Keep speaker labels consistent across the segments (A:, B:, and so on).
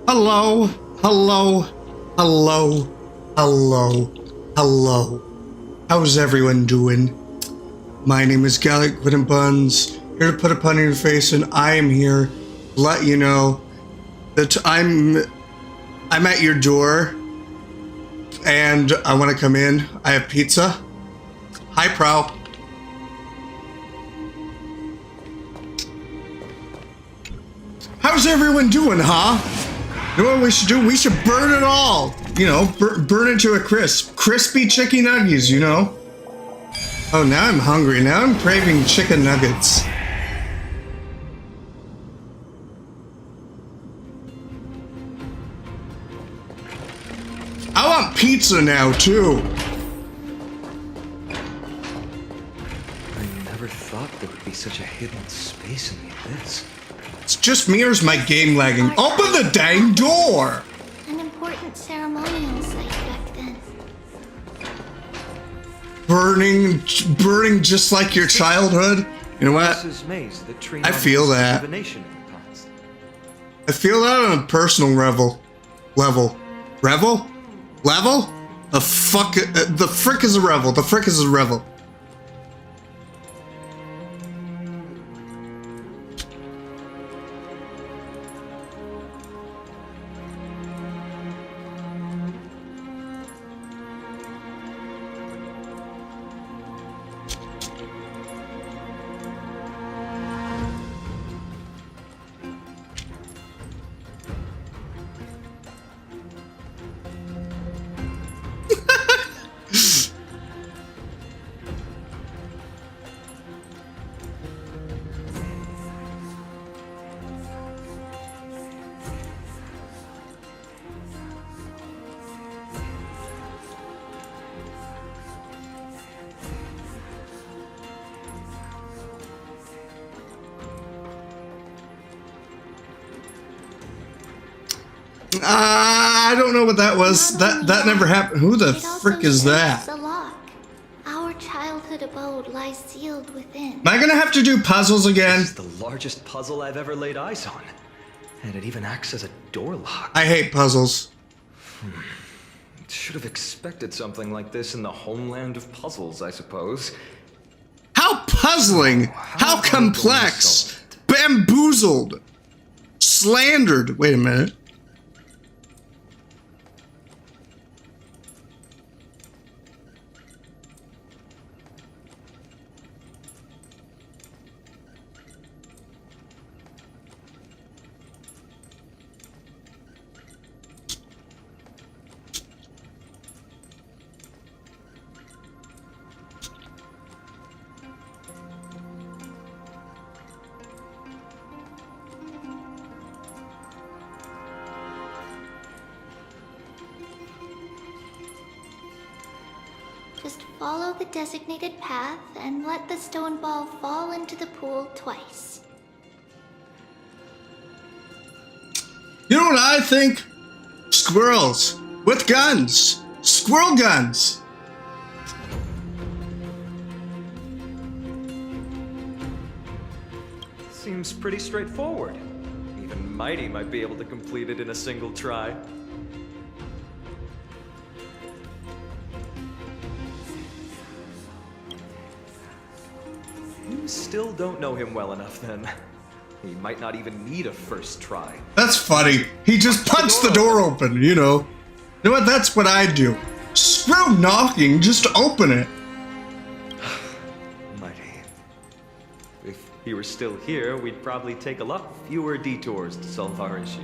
A: Hello, hello, hello, hello, hello. How's everyone doing? My name is Galiot-queenofpuns, here to put a pun in your face, and I am here to let you know that I'm at your door, and I want to come in. I have pizza. Hi, Prow. How's everyone doing, huh? You know what we should do? We should burn it all. You know, burn it to a crisp. Crispy chicken nuggets, you know? Oh, now I'm hungry. Now I'm craving chicken nuggets. I want pizza now, too.
B: I never thought there would be such a hidden space in the abyss.
A: It's just me, or is my game lagging? Open the dang door!
C: An important ceremonial site back then.
A: Burning just like your childhood? You know what? I feel that. I feel that on a personal level. Revel? The frick is a revel. The frick is a revel. I don't know what that was. That never happened. Who the frick is that?
C: The lock. Our childhood abode lies sealed within.
A: Am I gonna have to do puzzles again?
B: This is the largest puzzle I've ever laid eyes on. And it even acts as a door lock.
A: I hate puzzles.
B: Should have expected something like this in the homeland of puzzles, I suppose.
A: How puzzling! How complex! Bamboozled! Slandered! Wait a minute.
C: Just follow the designated path and let the stone ball fall into the pool twice.
A: You know what I think? Squirrels with guns. Squirrel guns.
B: Seems pretty straightforward. Even Mighty might be able to complete it in a single try. You still don't know him well enough then. He might not even need a first try.
A: That's funny. He just punched the door open, you know. You know what? That's what I do. Screw knocking, just open it.
B: Mighty. If he were still here, we'd probably take a lot fewer detours to solve our issues.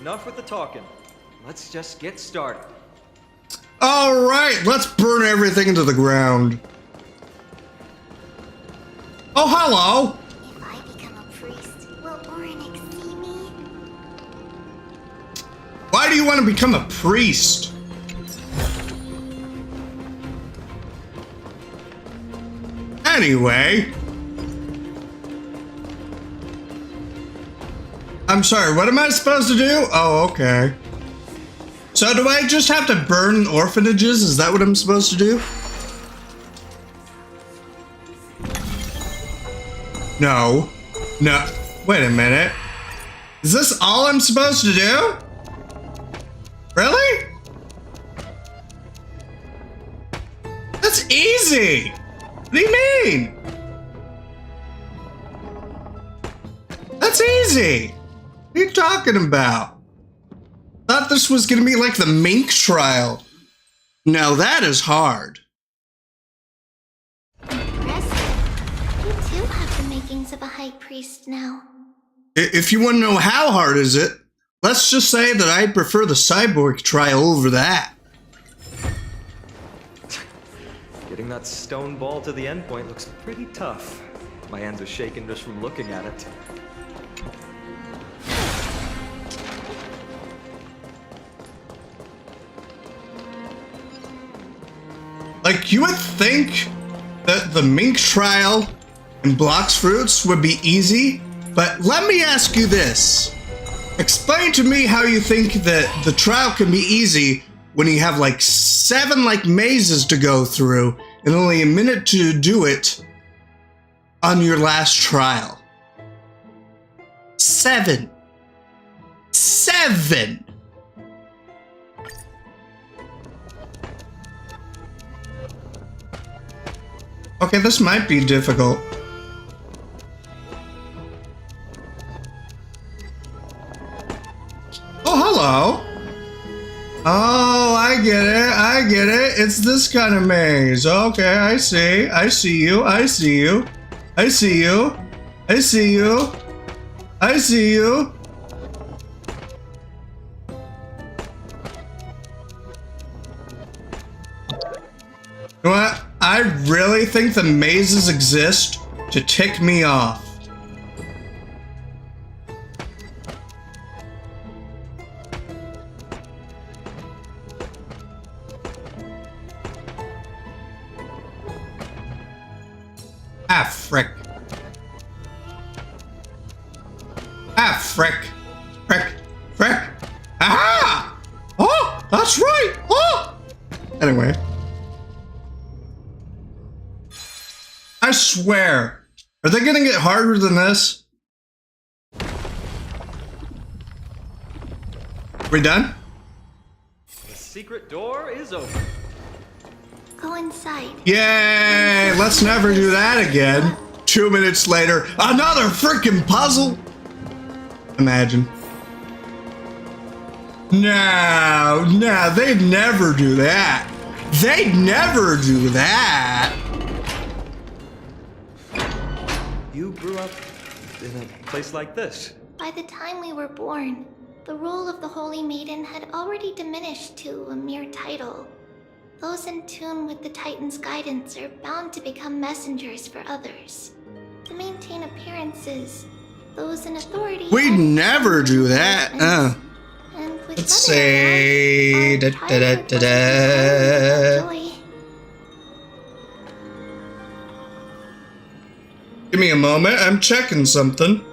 B: enough with the talking. Let's just get started.
A: All right, let's burn everything into the ground. Oh, hello.
C: If I become a priest, will Oryx see me?
A: Why do you want to become a priest? Anyway. I'm sorry, what am I supposed to do? Oh, okay. So do I just have to burn orphanages? Is that what I'm supposed to do? No. No. Wait a minute. Is this all I'm supposed to do? Really? That's easy. What do you mean? That's easy. What are you talking about? Thought this was gonna be like the mink trial. No, that is hard.
C: Impressive. You too have the makings of a high priest now.
A: If you want to know how hard is it, let's just say that I prefer the cyborg trial over that.
B: Getting that stone ball to the end point looks pretty tough. My hands are shaking just from looking at it.
A: Like, you would think that the mink trial and blocks fruits would be easy, but let me ask you this. Explain to me how you think that the trial can be easy when you have like 7 like mazes to go through and only a minute to do it on your last trial. 7. 7! Okay, this might be difficult. Oh, hello. Oh, I get it. I get it. It's this kind of maze. Okay, I see. I see you. I see you. I see you. I see you. I see you. You know what? I really think the mazes exist to tick me off. Ah, frick. Ah, frick. Frick. Frick. Aha! Oh, that's right. Oh! Anyway. I swear. Are they gonna get harder than this? We done?
B: The secret door is open.
C: Go inside.
A: Yay! Let's never do that again. 2 minutes later, another freaking puzzle. Imagine. No, they'd never do that. They'd never do that.
B: You grew up in a place like this.
C: By the time we were born, the role of the Holy Maiden had already diminished to a mere title. Those in tune with the Titan's guidance are bound to become messengers for others. To maintain appearances, those in authority...
A: We'd never do that.
C: And with
A: Let's say...
C: da, da, da, da.
A: Give me a moment, I'm checking something.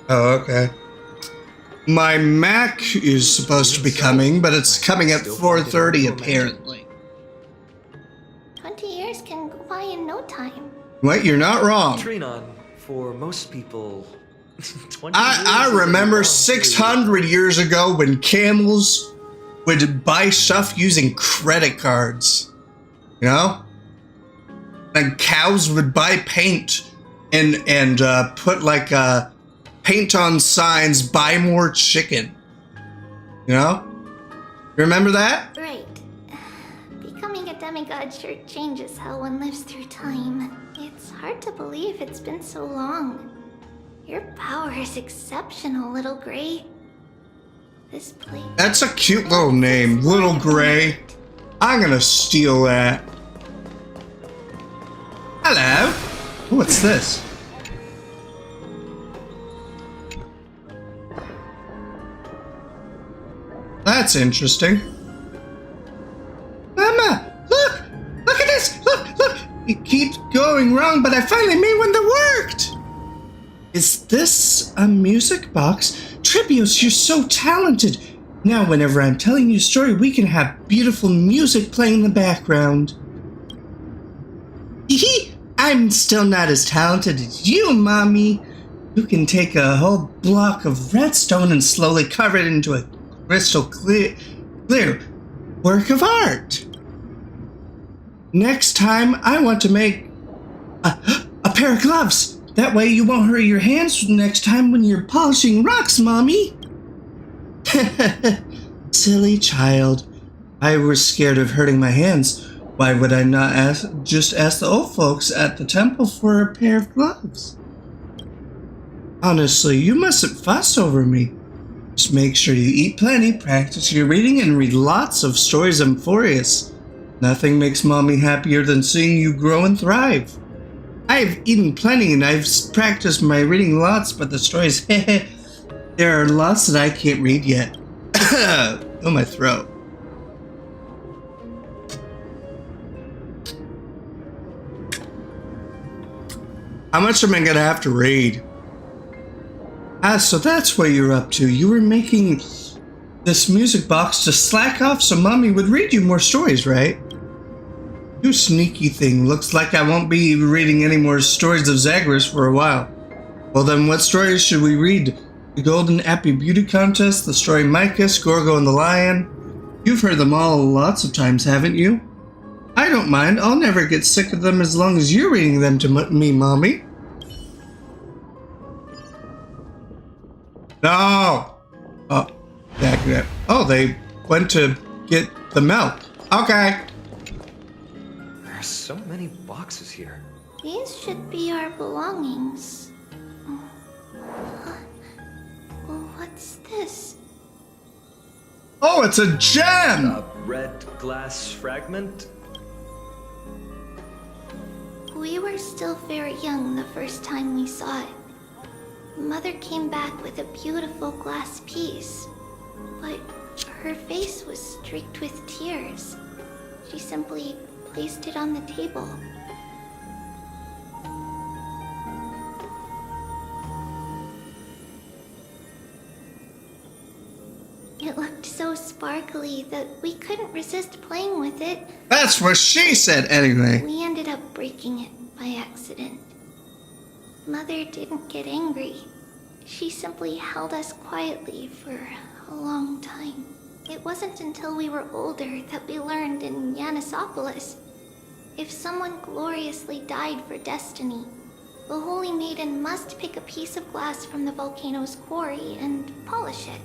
A: Oh, okay. My Mac is supposed to be coming, but it's coming at 4:30 apparently.
C: 20 years can go by in no time.
A: Wait, you're not wrong.
B: Trinon, for most people, 20
A: I
B: years is a
A: remember
B: long
A: 600 years ago when camels would buy stuff using credit cards. You know? And cows would buy paint and put like paint on signs, buy more chicken. You know? You remember that?
C: Right. Becoming a demigod sure changes how one lives through time. It's hard to believe it's been so long. Your power is exceptional, little Gray. This place.
A: That's a cute little name, Little Gray. I'm gonna steal that. Hello. What's this? That's interesting. Mama, look! Look at this! Look! It keeps going wrong, but I finally made one that worked! Is this a music box? Tribios, you're so talented! Now, whenever I'm telling you a story, we can have beautiful music playing in the background. Hee! I'm still not as talented as you, Mommy. You can take a whole block of redstone and slowly cover it into a crystal clear work of art. Next time, I want to make a pair of gloves. That way you won't hurt your hands next time when you're polishing rocks, Mommy. Silly child. I was scared of hurting my hands. Why would I not just ask the old folks at the temple for a pair of gloves? Honestly, you mustn't fuss over me. Just make sure you eat plenty, practice your reading, and read lots of stories of Amphorius. Nothing makes Mommy happier than seeing you grow and thrive. I've eaten plenty and I've practiced my reading lots, but the stories, there are lots that I can't read yet. Oh, my throat. How much am I gonna have to read? Ah, so that's what you're up to. You were making this music box to slack off so Mommy would read you more stories, right? You sneaky thing. Looks like I won't be reading any more stories of Zagreus for a while. Well then, what stories should we read? The Golden Appy Beauty Contest, the story Micus, Gorgo and the Lion. You've heard them all lots of times, haven't you? I don't mind. I'll never get sick of them as long as you're reading them to me, Mommy. No! Oh, they went to get the milk. Okay.
B: There are so many boxes here.
C: These should be our belongings. What's this?
A: Oh, it's a gem!
B: A red glass fragment?
C: We were still very young the first time we saw it. Mother came back with a beautiful glass piece, but her face was streaked with tears. She simply placed it on the table. It looked so sparkly that we couldn't resist playing with it.
A: That's what she said anyway.
C: We ended up breaking it by accident. Mother didn't get angry. She simply held us quietly for a long time. It wasn't until we were older that we learned in Yanissopolis, if someone gloriously died for destiny, the Holy Maiden must pick a piece of glass from the volcano's quarry and polish it,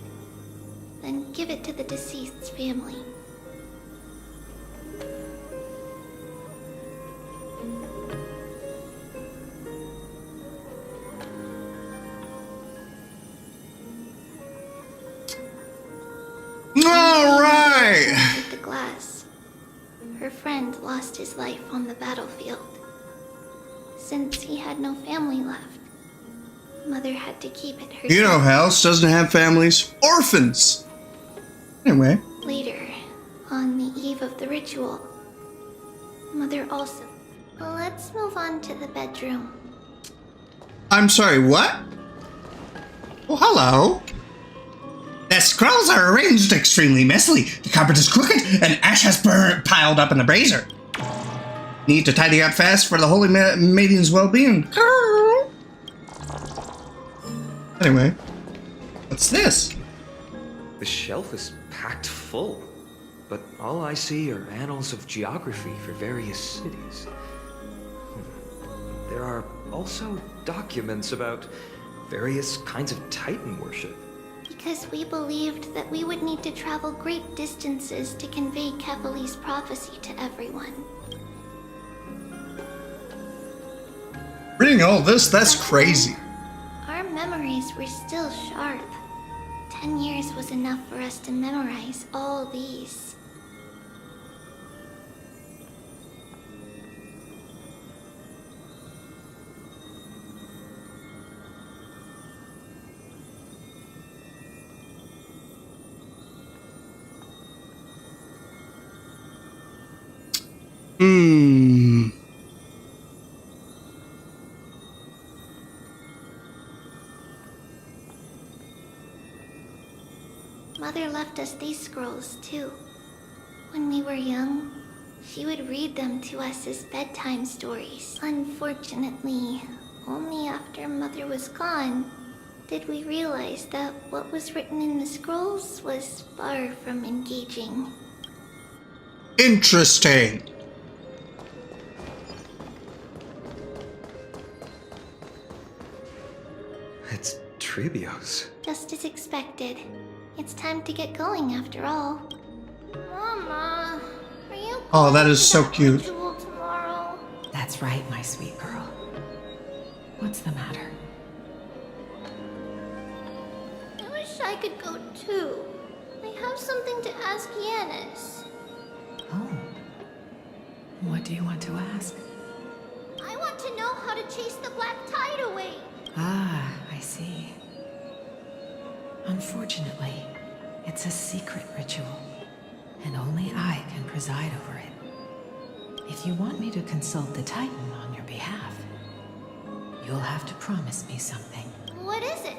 C: then give it to the deceased's family.
A: All right.
C: With the glass, her friend lost his life on the battlefield. Since he had no family left, Mother had to keep it herself.
A: You know who else doesn't have families? Orphans. Anyway.
C: Later, on the eve of the ritual, Mother also... Let's move on to the bedroom.
A: I'm sorry, what? Oh, hello. The scrolls are arranged extremely messily. The carpet is crooked, and ash has piled up in the brazier. Need to tidy up fast for the Holy Maiden's well-being. Anyway, what's this?
B: The shelf is packed full, but all I see are annals of geography for various cities. There are also documents about various kinds of Titan worship.
C: Because we believed that we would need to travel great distances to convey Kefali's prophecy to everyone.
A: Reading all this, that's crazy.
C: Our memories were still sharp. 10 years was enough for us to memorize all these. Mother left us these scrolls too. When we were young, she would read them to us as bedtime stories. Unfortunately, only after Mother was gone did we realize that what was written in the scrolls was far from engaging.
A: Interesting.
B: It's Trebios.
C: Just as expected. It's time to get going after all. Mama, are you
A: Oh, that
C: going
A: is
C: to
A: so
C: that
A: cute.
C: ritual tomorrow?
D: That's right, my sweet girl. What's the matter?
C: I wish I could go too. I have something to ask Yanis.
D: Oh. What do you want to ask?
C: I want to know how to chase the black tide away.
D: Ah, I see. Unfortunately, it's a secret ritual, and only I can preside over it. If you want me to consult the Titan on your behalf, you'll have to promise me something.
C: What is it?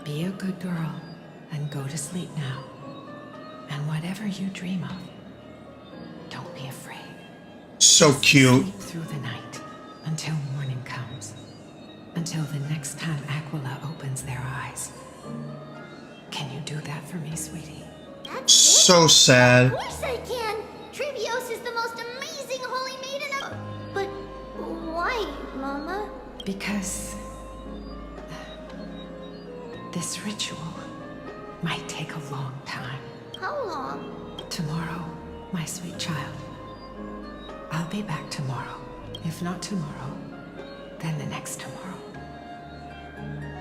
D: Be a good girl and go to sleep now. And whatever you dream of, don't be afraid.
A: So cute.
D: Sleep through the night until morning comes. Until the next time Aquila opens their eyes. Can you do that for me, sweetie?
C: That's
A: So
C: it?
A: sad.
C: Of course I can. Trebios is the most amazing holy maiden ever. But why, Mama?
D: Because this ritual might take a long time.
C: How long?
D: Tomorrow, my sweet child. I'll be back tomorrow. If not tomorrow, then the next tomorrow.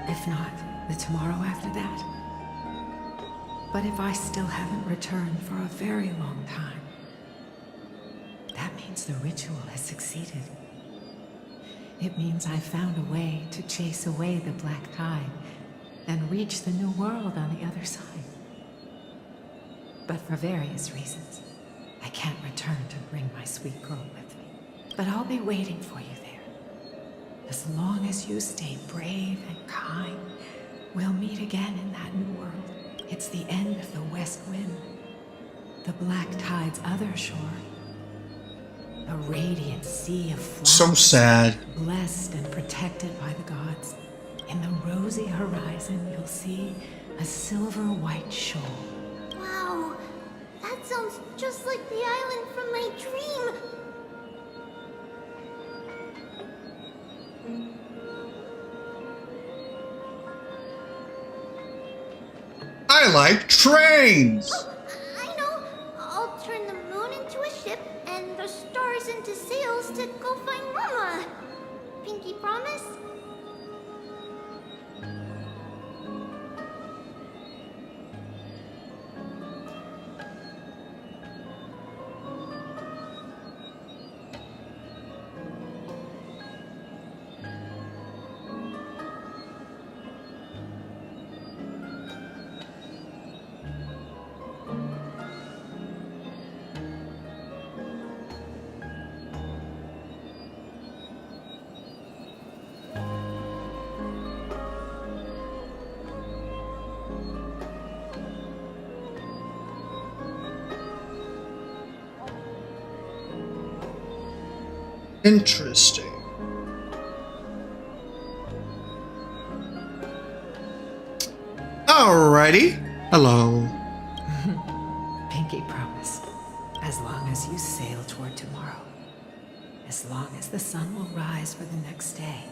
D: If not, the tomorrow after that. But if I still haven't returned for a very long time, that means the ritual has succeeded. It means I found a way to chase away the black tide and reach the new world on the other side. But for various reasons, I can't return to bring my sweet girl with me. But I'll be waiting for you there. As long as you stay brave and kind, we'll meet again in that new world. It's the end of the west wind, the black tide's other shore. A radiant sea of flowers.
A: So sad.
D: Blessed and protected by the gods. In the rosy horizon, you'll see a silver white shore.
C: Wow, that sounds just like the island from my dream.
A: I like trains.
C: I know. I'll turn the moon into a ship and the stars into sails to go find Mama. Pinky promise?
A: Interesting. Alrighty. Hello.
D: Pinky promise. As long as you sail toward tomorrow. As long as the sun will rise for the next day.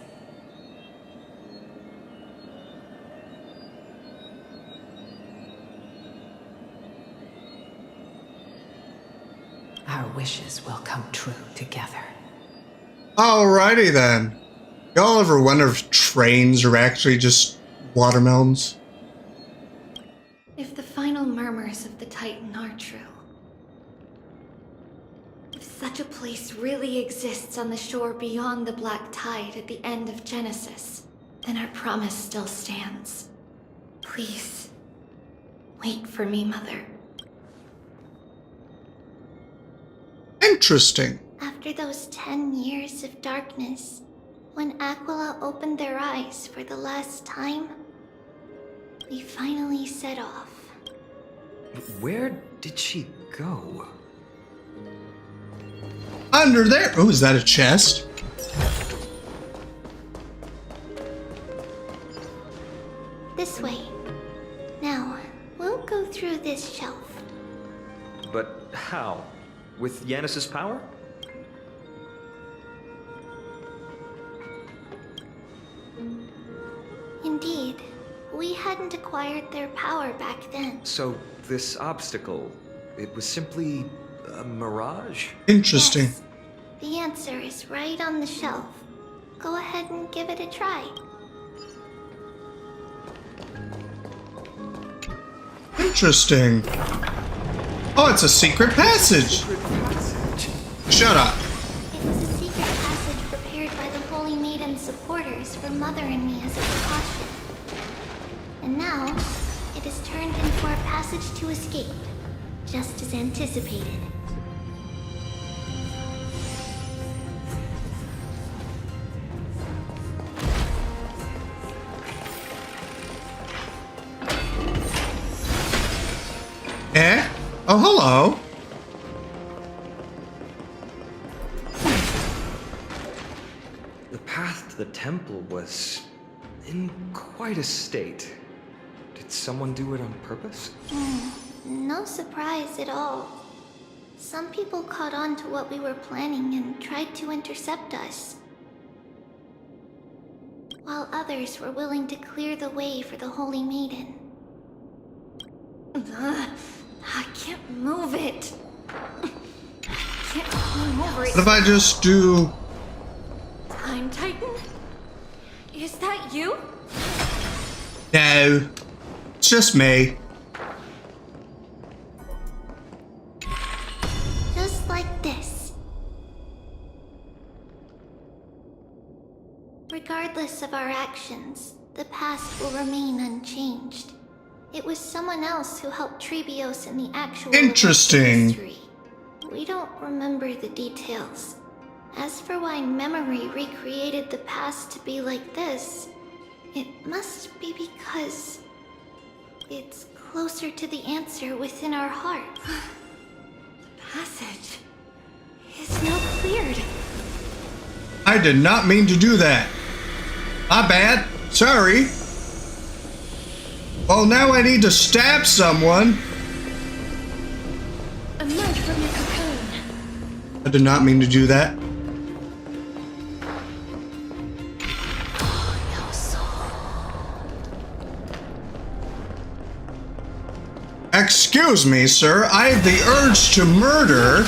D: Our wishes will come true together.
A: Alrighty then. Y'all ever wonder if trains are actually just watermelons?
C: eternal murmurs of the Titan are true. If such a place really exists on the shore beyond the Black Tide at the end of Genesis, then our promise still stands. Please, wait for me, Mother.
A: Interesting.
C: After those 10 years of darkness, when Aquila opened their eyes for the last time, we finally set off.
B: Where did she go?
A: Under there. Oh, is that a chest?
C: This way. Now, we'll go through this shelf.
B: But how? With Yanis's power?
C: Indeed, we hadn't acquired their power back then.
B: So this obstacle, it was simply a mirage?
A: Interesting.
C: Yes, the answer is right on the shelf. Go ahead and give it a try.
A: Interesting. Oh, it's a secret passage. Shut up.
C: It was a secret passage prepared by the Holy Maiden's supporters for Mother and me as a precaution. And now, it is turned into our passage to escape, just as anticipated.
A: Eh? Oh, hello.
B: The path to the temple was in quite a state. Did someone do it on purpose?
C: No surprise at all. Some people caught on to what we were planning and tried to intercept us, while others were willing to clear the way for the Holy Maiden. I can't move it. I can't climb over it.
A: What if I just do...
C: Time Titan? Is that you?
A: No. It's just me.
C: Just like this. Regardless of our actions, the past will remain unchanged. It was someone else who helped Trebios in the actual
A: Interesting.
C: history. We don't remember the details. As for why memory recreated the past to be like this, it must be because it's closer to the answer within our heart. The passage is now cleared.
A: I did not mean to do that. My bad. Sorry. Well, now I need to stab someone.
C: Emerge from your cocoon.
A: I did not mean to do that. Excuse me, sir. I have the urge to murder.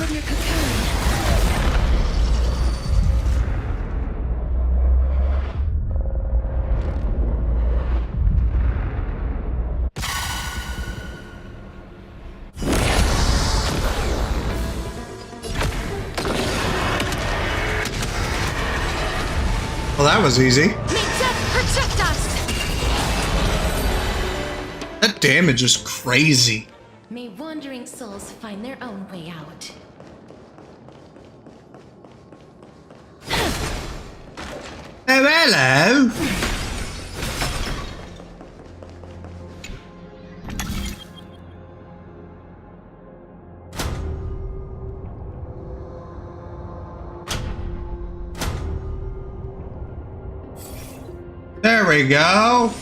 A: Well, that was easy.
C: May death protect us!
A: That damage is crazy.
E: May wandering souls find their own way out.
A: Oh, hello. There we go.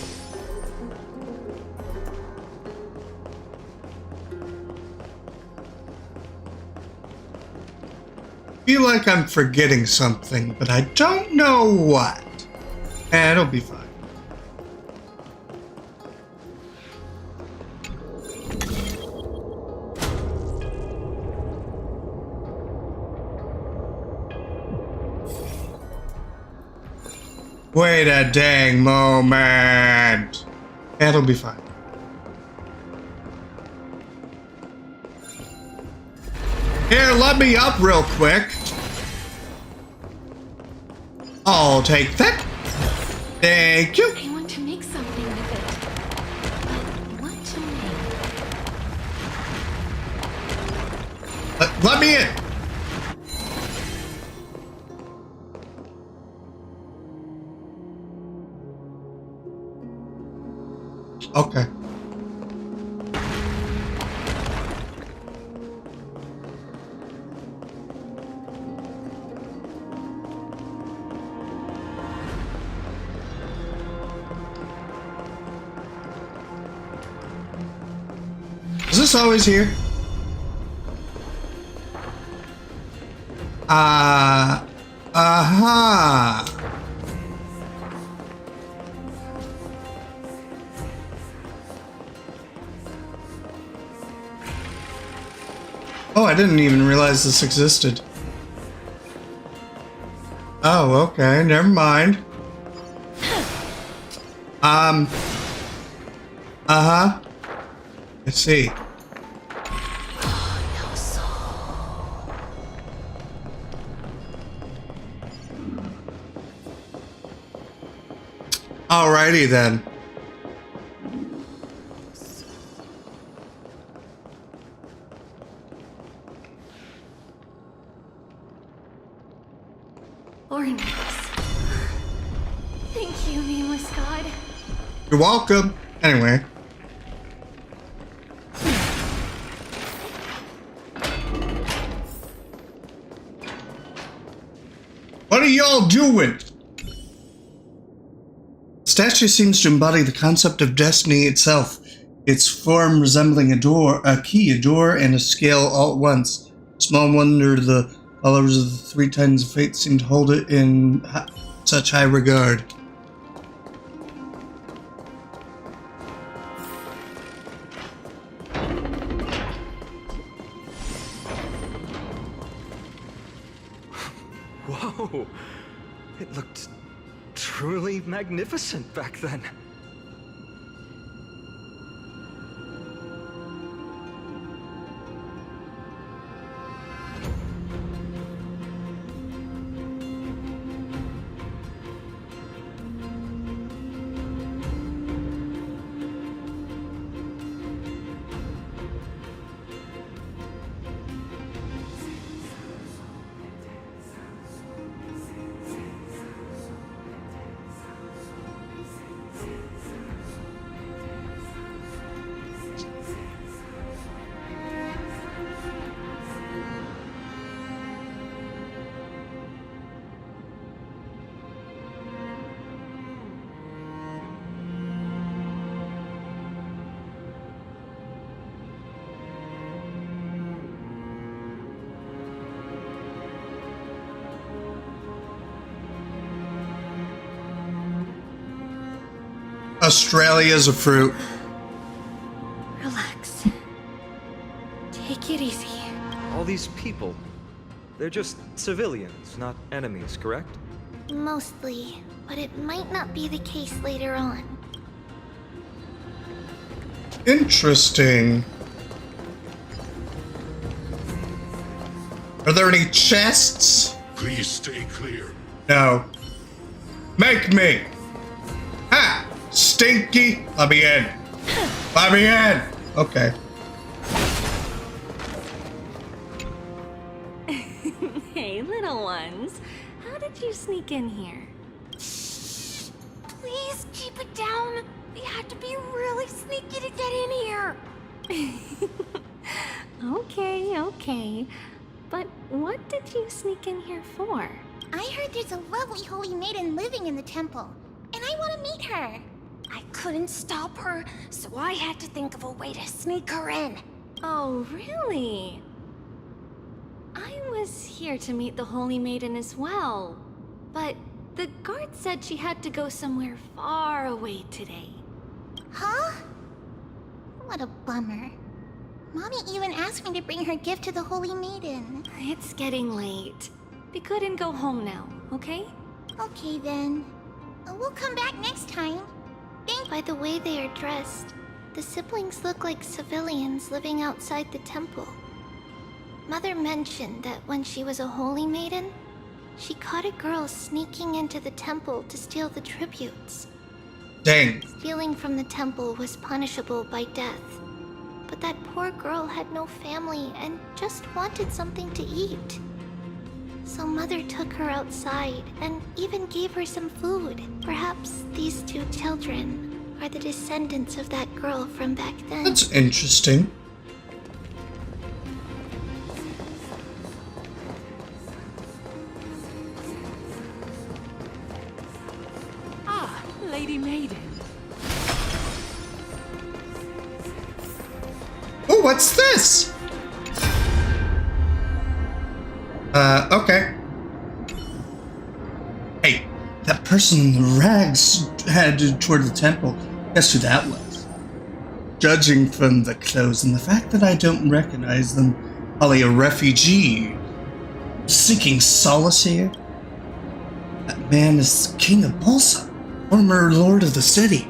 A: Feel like I'm forgetting something, but I don't know what. And it'll be fine. Wait a dang moment. It'll be fine. Here, let me up real quick. I'll take that. Thank you.
E: I want to make something with it. But what to make?
A: Let me in. Okay. Is this always here? Uh-huh. Oh, I didn't even realize this existed. Oh, okay, never mind. Uh-huh. I see. Alrighty then.
E: Ornaments. Thank you, nameless god.
A: You're welcome. Anyway. What are y'all doing? The statue seems to embody the concept of destiny itself. Its form resembling a door, a key, a door, and a scale all at once. Small wonder the followers of the three titans of fate seem to hold it in such high regard.
B: Whoa! It looked truly magnificent back then.
A: Australia's a fruit.
E: Relax. Take it easy.
B: All these people, they're just civilians, not enemies, correct?
C: Mostly, but it might not be the case later on.
A: Interesting. Are there any chests?
F: Please stay clear.
A: No. Make me! Ha! Stinky! Let me in. Let me in! Okay.
E: Hey, little ones. How did you sneak in here?
C: Please keep it down. We had to be really sneaky to get in here.
E: Okay. But what did you sneak in here for?
C: I heard there's a lovely holy maiden living in the temple, and I want to meet her. I couldn't stop her, so I had to think of a way to sneak her in.
E: Oh, really? I was here to meet the Holy Maiden as well, but the guard said she had to go somewhere far away today.
C: Huh? What a bummer. Mommy even asked me to bring her gift to the Holy Maiden.
E: It's getting late. We couldn't go home now, okay?
C: Okay then. We'll come back next time. By the way they are dressed, the siblings look like civilians living outside the temple. Mother mentioned that when she was a holy maiden, she caught a girl sneaking into the temple to steal the tributes.
A: Dang.
C: Stealing from the temple was punishable by death. But that poor girl had no family and just wanted something to eat. So Mother took her outside and even gave her some food. Perhaps these two children are the descendants of that girl from back then.
A: That's interesting.
F: Ah, Lady Maiden.
A: Oh, what's this? Okay. Hey, that person in the rags headed toward the temple. Guess who that was? Judging from the clothes and the fact that I don't recognize them, probably a refugee seeking solace here. That man is King of Bolsa, former lord of the city.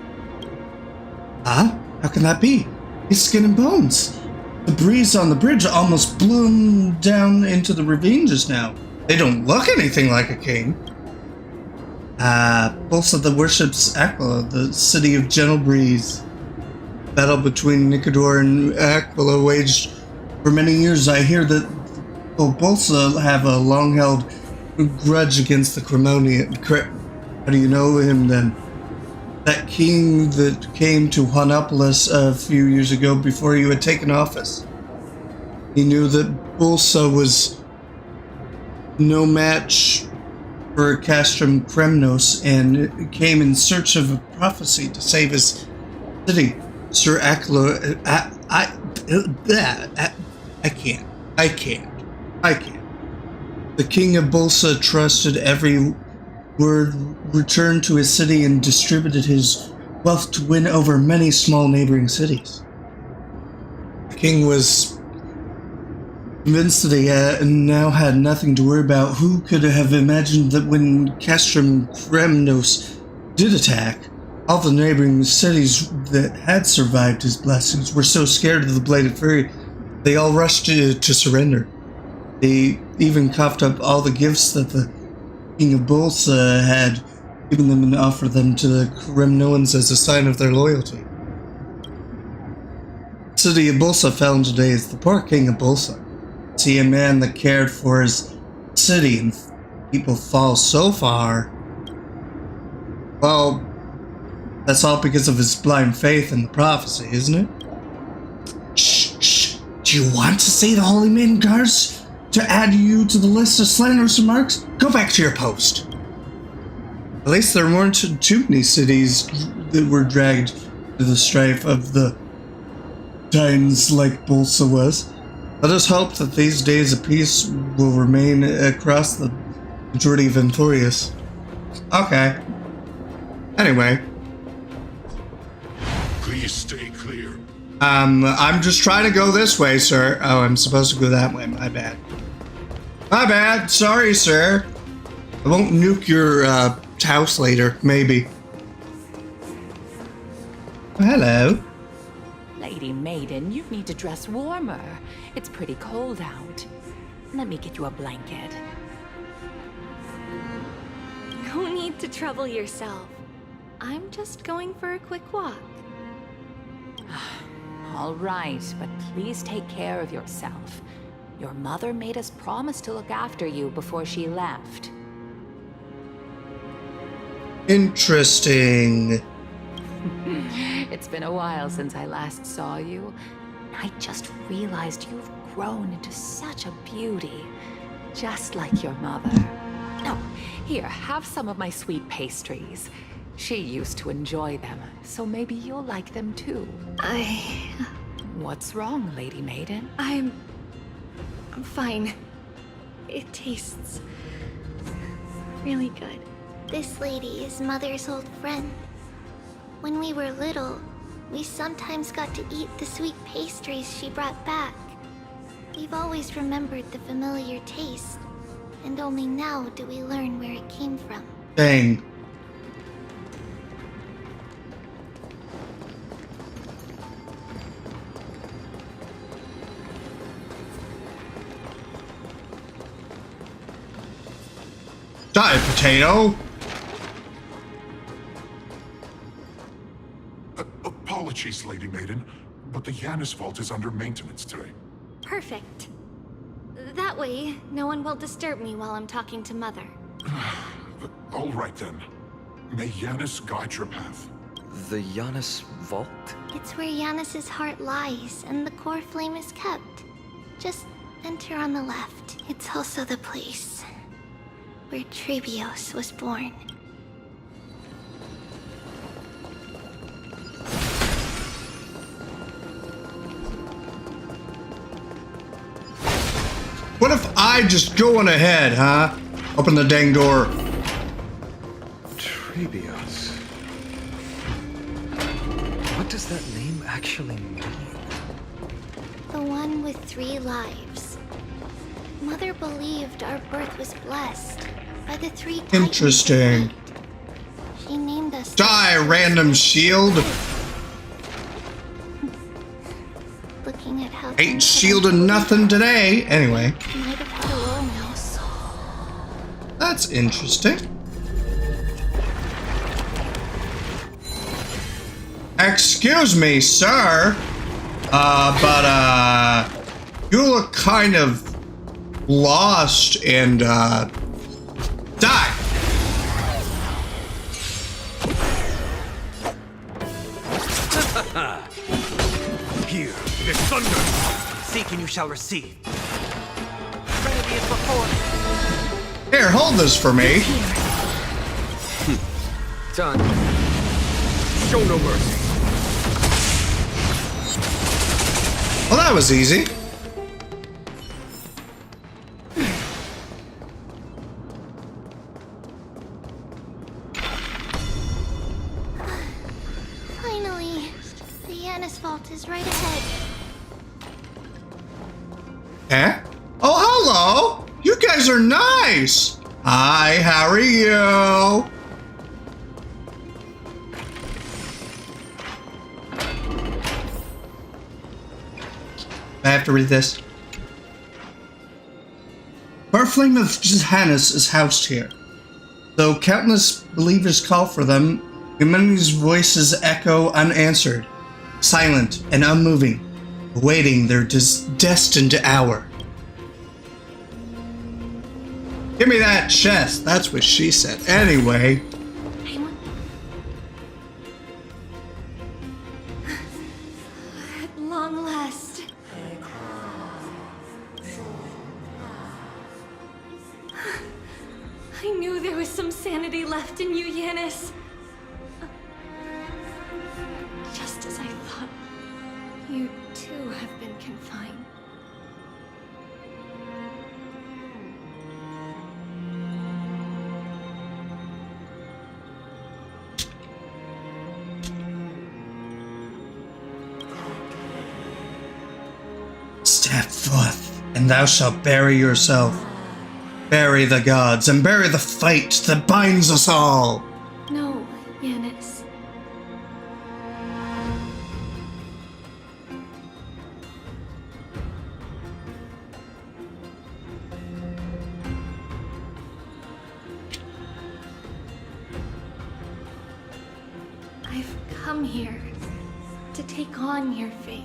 A: Huh? How can that be? He's skin and bones. The breeze on the bridge almost blew him down into the ravine just now. They don't look anything like a king. Bolsa that worships Aquila, the city of gentle breeze. Battle between Nicodor and Aquila waged for many years. I hear that Bolsa have a long-held grudge against the Cremonian. How do you know him then? That king that came to Honopolis a few years ago before you had taken office. He knew that Bolsa was no match for Castrum Kremnos and came in search of a prophecy to save his city. Sir Aquila, I can't. The king of Bolsa trusted every word, returned to his city and distributed his wealth to win over many small neighboring cities. The king was convinced that he now had nothing to worry about. Who could have imagined that when Castrum Kremnos did attack, all the neighboring cities that had survived his blessings were so scared of the Bladed Fury, they all rushed to surrender. They even coughed up all the gifts that the King of Bolsa had given them and offered them to the Kremnoans as a sign of their loyalty. The city of Bolsa fell into days. The poor King of Bolsa. See a man that cared for his city and people fall so far. Well, that's all because of his blind faith in the prophecy, isn't it? Shh. Do you want to say the Holy Maiden Guards to add you to the list of slanderous remarks? Go back to your post. At least there weren't too many cities that were dragged to the strife of the Titans like Bolsa was. Let us hope that these days of peace will remain across the majority of Emporius. Okay. Anyway.
G: Please stay clear.
A: I'm just trying to go this way, sir. Oh, I'm supposed to go that way. My bad. My bad. Sorry, sir. I won't nuke your house later. Maybe. Oh, hello.
F: Lady Maiden, you need to dress warmer. It's pretty cold out. Let me get you a blanket.
E: No need to trouble yourself. I'm just going for a quick walk.
F: All right, but please take care of yourself. Your mother made us promise to look after you before she left.
A: Interesting.
F: It's been a while since I last saw you. I just realized you've grown into such a beauty, just like your mother. Oh, here, have some of my sweet pastries. She used to enjoy them, so maybe you'll like them too. What's wrong, Lady Maiden?
E: I'm fine. It tastes really good.
C: This lady is Mother's old friend. When we were little, we sometimes got to eat the sweet pastries she brought back. We've always remembered the familiar taste, and only now do we learn where it came from.
A: Dang. Die, potato!
G: Apologies, Lady Maiden, but the Yanis vault is under maintenance today.
E: Perfect. That way, no one will disturb me while I'm talking to Mother.
G: All right then. May Yanis guide your path.
B: The Yanis vault?
C: It's where Yanis's heart lies, and the core flame is kept. Just enter on the left. It's also the place where Trebios was born.
A: What if I just go on ahead, huh? Open the dang door.
B: Trebios. What does that name actually mean?
C: The one with 3 lives. Mother believed our birth was blessed by the 3 titans.
A: Interesting.
C: She named us.
A: Die, random shield.
C: Looking at how
A: Ain't shielding nothing today. Anyway,
C: might have had a role now.
A: that's interesting. Excuse me, sir. But you look kind of lost and, die.
H: Here, the thunder! Seek and you shall receive. Trinity is before me.
A: Here, hold this for me.
H: Done. Show no mercy.
A: Well, that was easy.
C: Finally, the Yanis vault is right ahead.
A: Eh? Oh, hello! You guys are nice! Hi, how are you? I have to read this. Our flame of Johannes is housed here. Though countless believers call for them, humanity's voices echo unanswered, silent and unmoving, awaiting their destined hour. Give me that chest. That's what she said. Anyway.
E: At long last. I knew there was some sanity left in you, Yanis. Just as I thought, you too have been confined.
A: Step forth, and thou shalt bury yourself. Bury the gods, and bury the fight that binds us all.
E: No, Yanis. I've come here to take on your fate.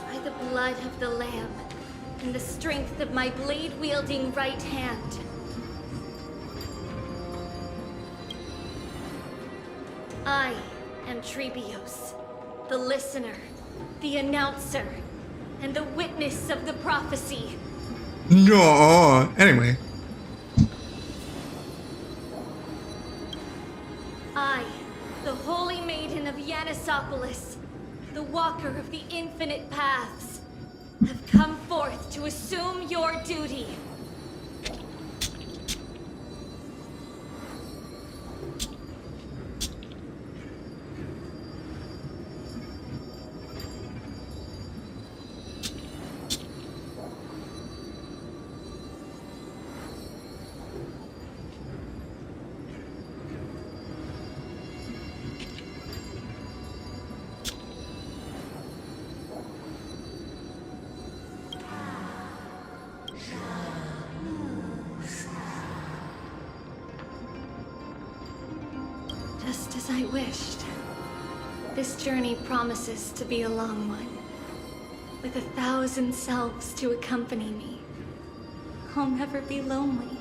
E: By the blood of the Lamb and the strength of my blade-wielding right hand. I am Trebios, the listener, the announcer, and the witness of the prophecy.
A: No. Anyway.
E: I, the Holy Maiden of Yanisopolis, the Walker of the Infinite Paths, have come forth to assume your duty. Just as I wished. This journey promises to be a long one. With 1,000 selves to accompany me. I'll never be lonely.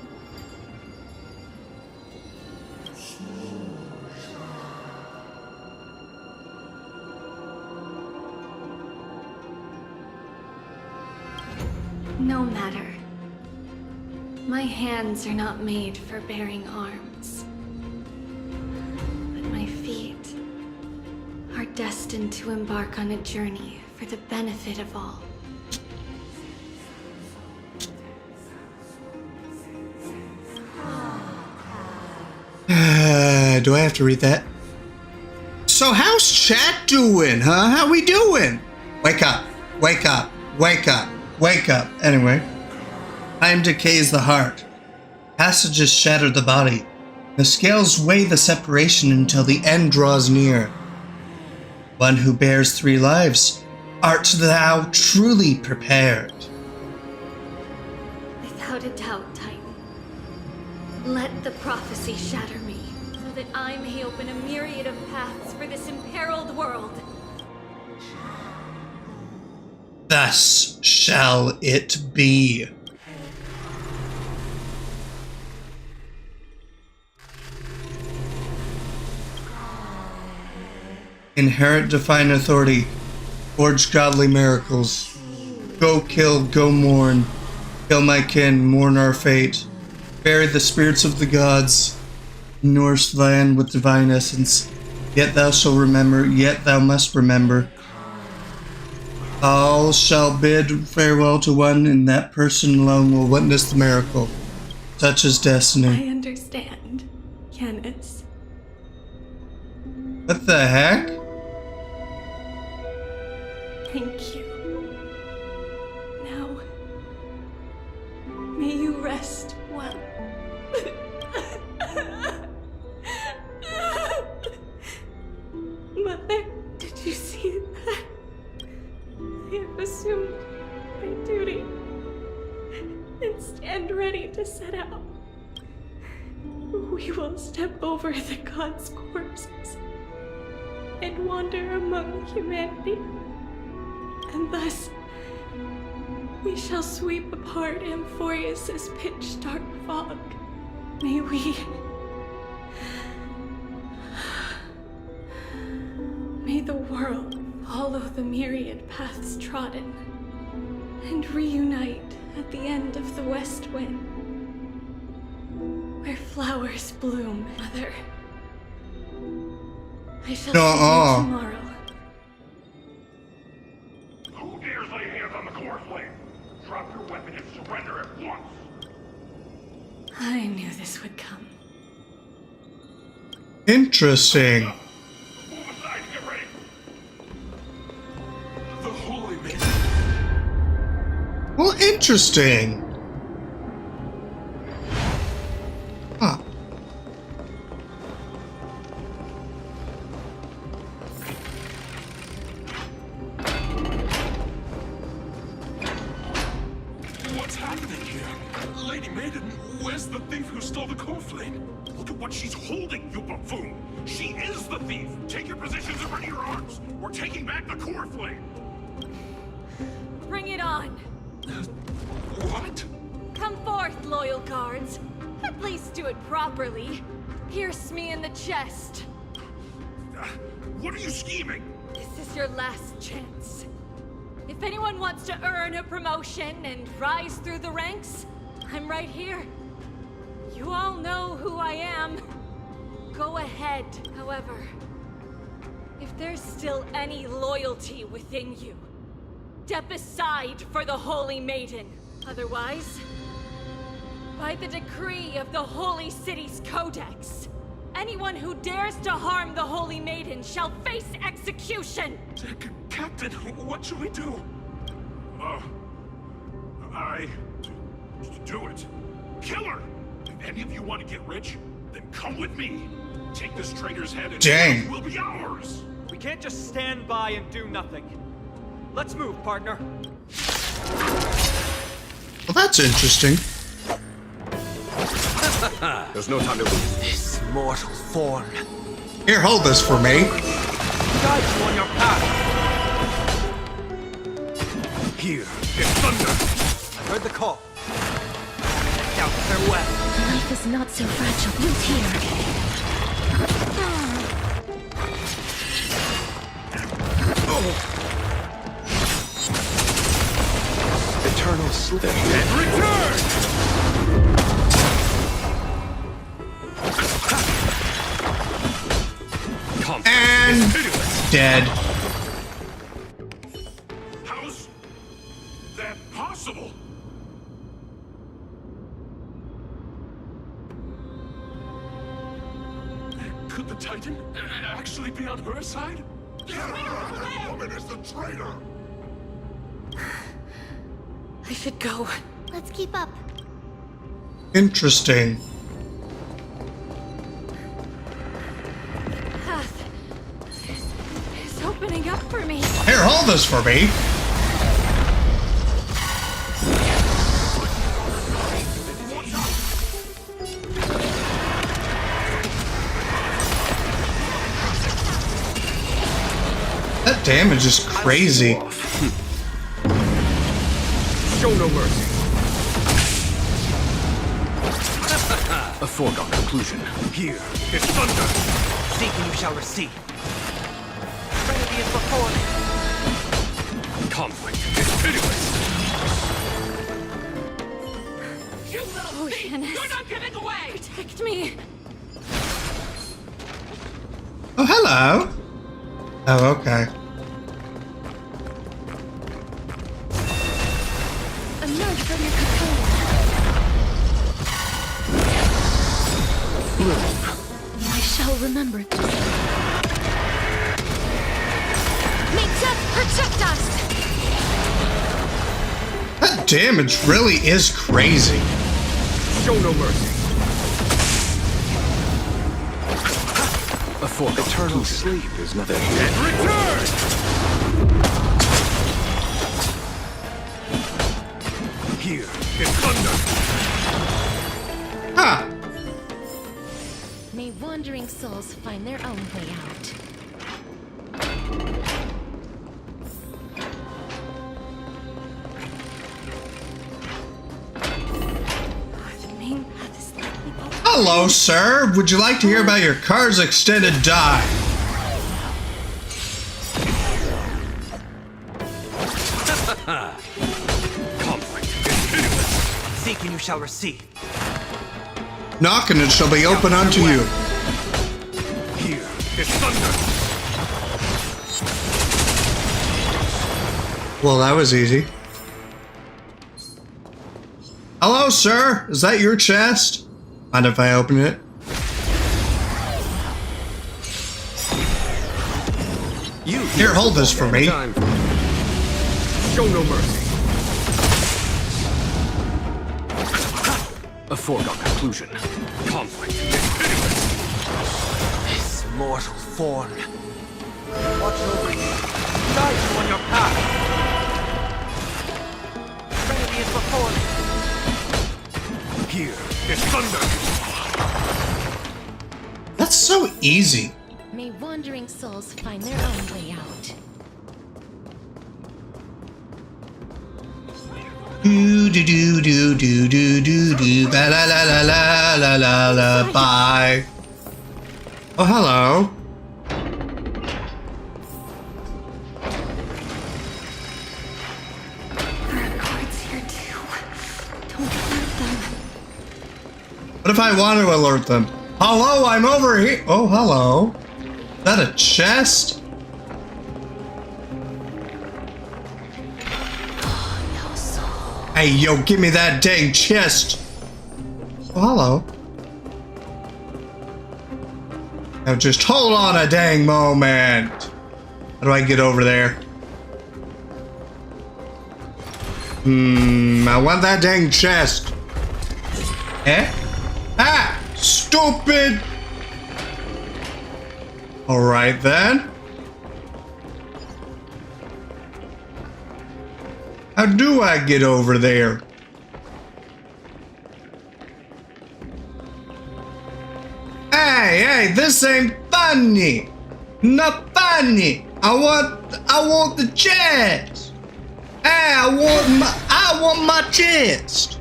E: No matter. My hands are not made for bearing arms. But my feet are destined to embark on a journey for the benefit of all.
A: Do I have to read that? So how's chat doing, huh? How we doing? Wake up, wake up, wake up, wake up. Anyway, time decays the heart. Passages shatter the body. The scales weigh the separation until the end draws near. One who bears 3 lives, art thou truly prepared?
E: Without a doubt, Titan. Let the prophecy shatter me, so that I may open a myriad of paths for this imperiled world.
A: Thus shall it be. Inherit divine authority. Forge godly miracles. Go kill, go mourn. Kill my kin, mourn our fate. Bury the spirits of the gods. Nourish the land with divine essence. Yet thou shalt remember, yet thou must remember. All shall bid farewell to one, and that person alone will witness the miracle. Such is destiny.
E: I understand, Yanis.
A: What the heck?
E: Thank you. Now, may you rest well. Mother, did you see that? I have assumed my duty and stand ready to set out. We will step over the gods' corpses and wander among humanity. And thus, we shall sweep apart Amphorius's pitch-dark fog. May we... May the world follow the myriad paths trodden and reunite at the end of the west wind, where flowers bloom, Mother. I shall see you tomorrow.
G: Who dares lay hands on the core flame? Drop your weapon and surrender at once.
E: I knew this would come.
A: Interesting.
G: Move aside, get ready. The Holy Maiden.
A: Well, interesting. Huh.
G: What's happening here? Lady Maiden, where's the thief who stole the core flame? Look at what she's holding, you buffoon! She is the thief! Take your positions and ready your arms! We're taking back the core flame!
E: Bring it on!
G: What?
E: Come forth, loyal guards. At least do it properly. Pierce me in the chest.
G: What are you scheming?
E: This is your last chance. If anyone wants to earn a promotion and rise through the ranks, I'm right here. You all know who I am. Go ahead. However, if there's still any loyalty within you, step aside for the Holy Maiden. Otherwise, by the decree of the Holy City's Codex, anyone who dares to harm the Holy Maiden shall face execution!
G: Captain, what should we do? Do it. Kill her! If any of you want to get rich, then come with me. Take this traitor's head and
A: Dang.
G: it will be ours!
H: We can't just stand by and do nothing. Let's move, partner.
A: Well, that's interesting.
I: There's no time to lose.
H: This mortal form.
A: Here, hold this for me.
H: Guide you on your path. Here, is thunder. I heard the call. Now farewell.
E: Life is not so fragile. Wait here.
B: Eternal sleep.
G: And return!
A: And dead.
G: How's that possible? Could the Titan actually be on her side? That woman is the traitor!
E: I should go.
C: Let's keep up.
A: Interesting.
E: Path is opening up for me.
A: Here, hold this for me. That damage is crazy.
H: Show no mercy.
B: A foregone conclusion.
H: Here is thunder. Seek and you shall receive. Trinity is before me.
G: Conflict is pitiless!
E: Oh, Janice. You're not getting away! Protect me.
A: Oh, hello. Oh, okay.
E: Emerge from your cocoon. I shall remember this. May death protect us!
A: That damage really is crazy.
H: Show no mercy.
B: A foregone Eternal sleep is nothing.
G: And return!
H: Here is thunder.
A: Huh.
E: May wandering souls find their own way out. The main path is likely open.
A: Hello, sir. Would you like to hear about your car's extended dive?
H: Conflict is pitiless. Seek and you shall receive.
A: Knock and it shall be open unto you.
H: Here is thunder.
A: Well, that was easy. Hello, sir. Is that your chest? Mind if I open it? Here, hold this for me.
H: Time. Show no mercy.
B: A foregone conclusion.
H: Conflict is pitiless. This mortal form. Watch over you. Guide you on your path. Trinity is before me. Here is thunder.
A: That's so easy.
E: May wandering souls find their own way out.
A: Do do do do do do do do la la la la la la la la bye. Oh, hello.
E: There are guards here too. Don't alert them.
A: What if I want to alert them? Hello, I'm over here. Oh, hello. Is that a chest? Hey, yo, give me that dang chest. Oh, hello. Now just hold on a dang moment. How do I get over there? I want that dang chest. Eh? Ah! Stupid! Alright then. How do I get over there? Hey, this ain't fun! funny. Not funny. I want the chest. Hey, I want my chest.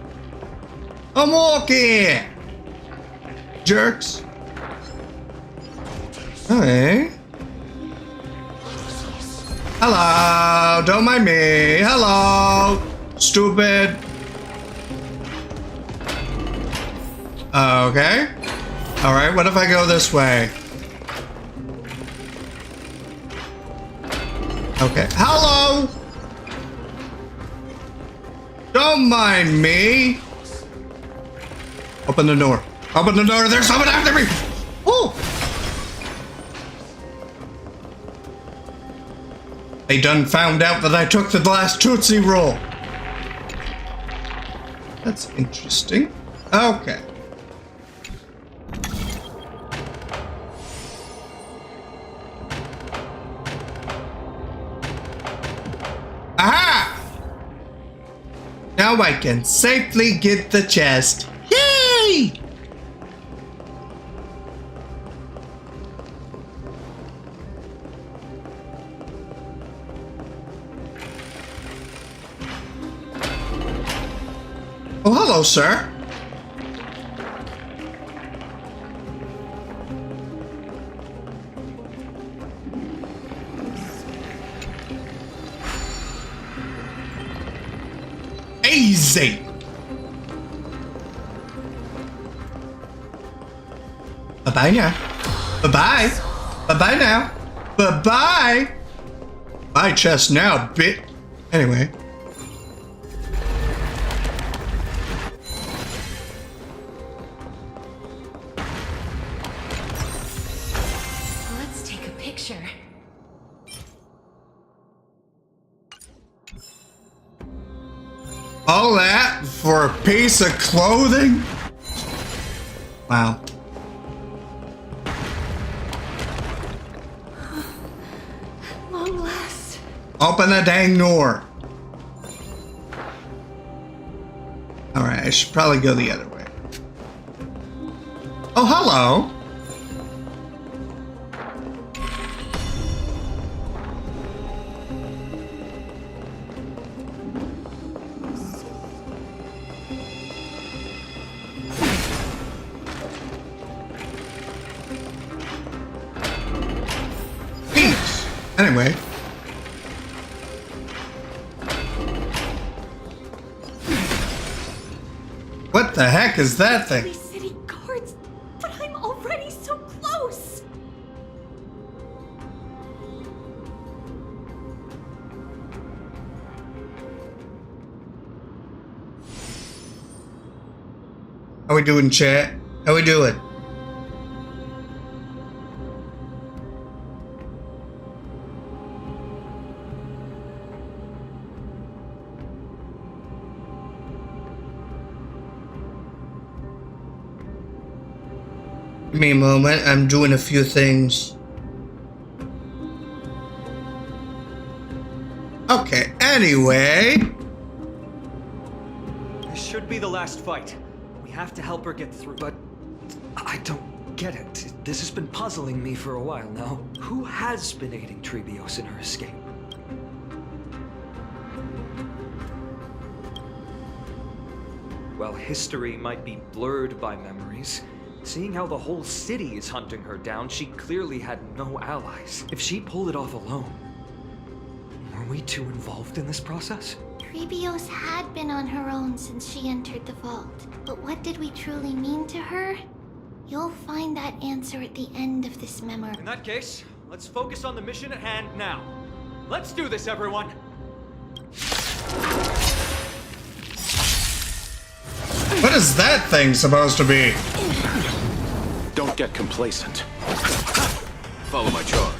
A: I'm walking. Jerks. Hey. Hello. Don't mind me. Hello. Stupid. Okay. Alright, what if I go this way? Okay. Hello! Don't mind me! Open the door. Open the door! There's someone after me! Oh! They done found out that I took the last Tootsie Roll. That's interesting. Okay. Aha! Now I can safely get the chest. Yay! Oh, hello, sir. Easy. Bye-bye now. Bye-bye. Bye-bye now. Bye-bye. Bye chest now, bit. Anyway.
E: Let's take a picture.
A: All that for a piece of clothing? Wow.
E: Long last.
A: Open the dang door. Alright, I should probably go the other way. Oh, hello. Anyway. What the heck is that thing?
E: These city guards, but I'm already so close.
A: How we doing, chat? How we doing? Give me a moment, I'm doing a few things. Okay, anyway.
B: This should be the last fight. We have to help her get through. But I don't get it. This has been puzzling me for a while now. Who has been aiding Trebios in her escape? While history might be blurred by memories, seeing how the whole city is hunting her down, she clearly had no allies. If she pulled it off alone, were we too involved in this process?
C: Trebios had been on her own since she entered the vault. But what did we truly mean to her? You'll find that answer at the end of this memory.
B: In that case, let's focus on the mission at hand now. Let's do this, everyone!
A: What is that thing supposed to be?
G: Don't get complacent. Follow my charge.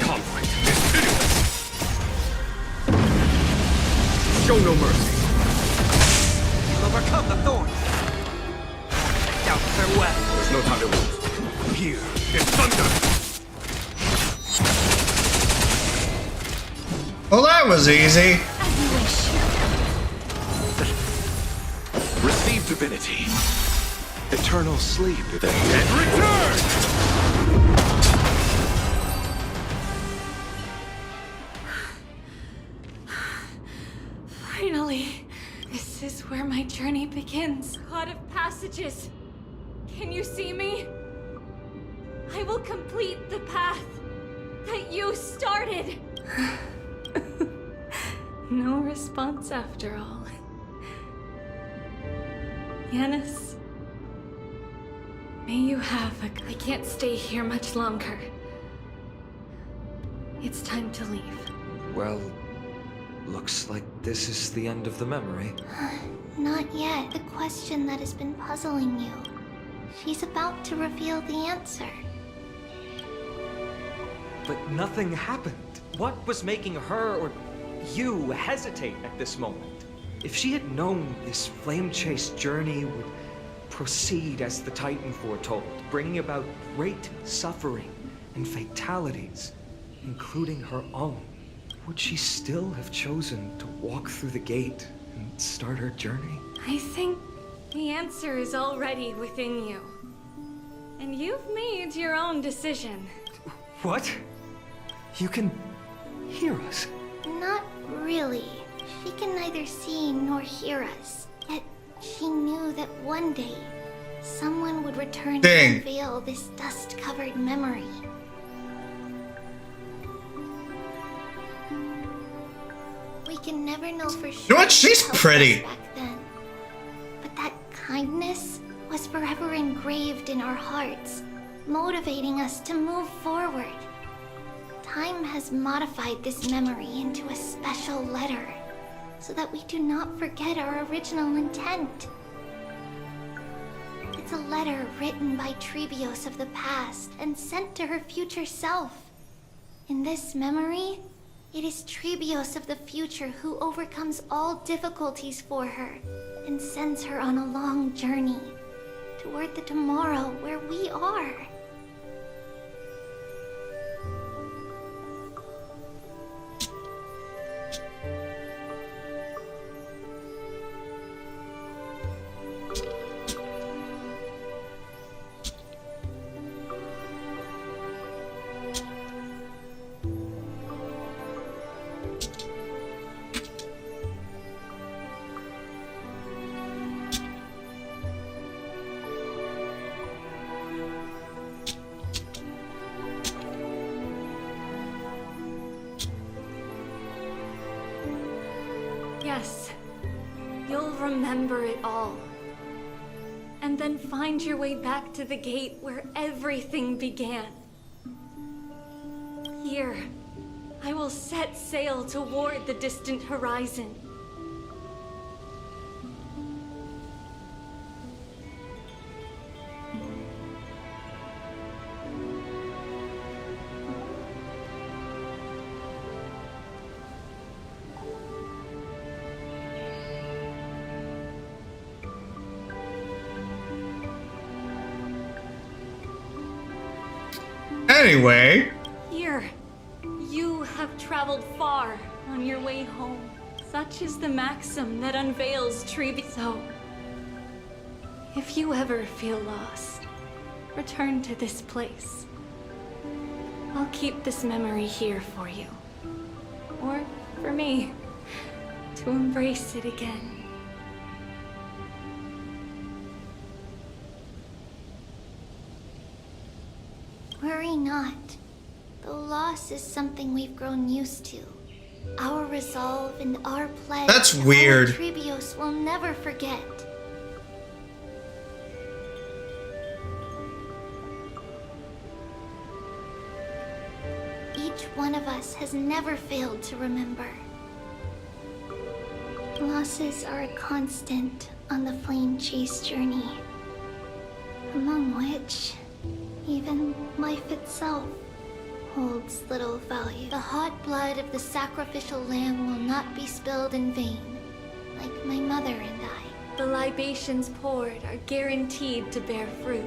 G: Conflict is pitiless. Show no mercy.
H: Overcome the thorns. Doubt their way.
G: There's no time to lose. Here is thunder.
A: Well, that was easy.
G: Receive divinity. Eternal sleep then. And return!
E: my journey begins. God of passages, can you see me? I will complete the path that you started. No response after all. Yanis, may you have a... I can't stay here much longer. It's time to leave.
B: Well, looks like this is the end of the memory.
C: Not yet. The question that has been puzzling you. She's about to reveal the answer.
B: But nothing happened. What was making her or you hesitate at this moment? If she had known this flame-chased journey would proceed as the Titan foretold, bringing about great suffering and fatalities, including her own, would she still have chosen to walk through the gate and start her journey?
E: I think the answer is already within you. And you've made your own decision.
B: What? You can hear us?
C: Not really. She can neither see nor hear us. Yet she knew that one day, someone would return to
A: Dang.
C: unveil this dust-covered memory. We can never know for sure.
A: You know what? She's
C: what helped
A: pretty.
C: us back then. But that kindness was forever engraved in our hearts, motivating us to move forward. Time has modified this memory into a special letter, so that we do not forget our original intent. It's a letter written by Trebios of the past and sent to her future self. In this memory, it is Trebios of the future who overcomes all difficulties for her and sends her on a long journey toward the tomorrow where we are.
E: Yes, you'll remember it all. And then find your way back to the gate where everything began. Here, I will set sail toward the distant horizon.
A: Anyway,
E: Here, you have traveled far on your way home. Such is the maxim that unveils Trebi. So, if you ever feel lost, return to this place. I'll keep this memory here for you. Or for me, to embrace it again.
C: Worry not. The loss is something we've grown used to. Our resolve and our pledge.
A: That's
C: that
A: weird.
C: our Trebios will never forget. Each one of us has never failed to remember. Losses are a constant on the flame chase journey, among which even life itself holds little value. The hot blood of the sacrificial lamb will not be spilled in vain, like my mother and I.
E: The libations poured are guaranteed to bear fruit,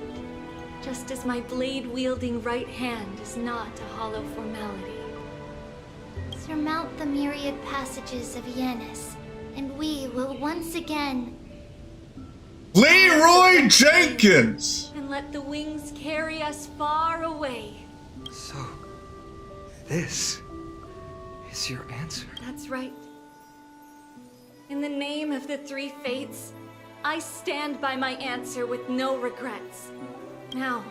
E: just as my blade-wielding right hand is not a hollow formality.
C: Surmount the myriad passages of Yanis, and we will once again
A: Leroy Jenkins!
E: And let the wings carry us far away.
B: So, this is your answer?
E: That's right. In the name of the three fates, I stand by my answer with no regrets. Now,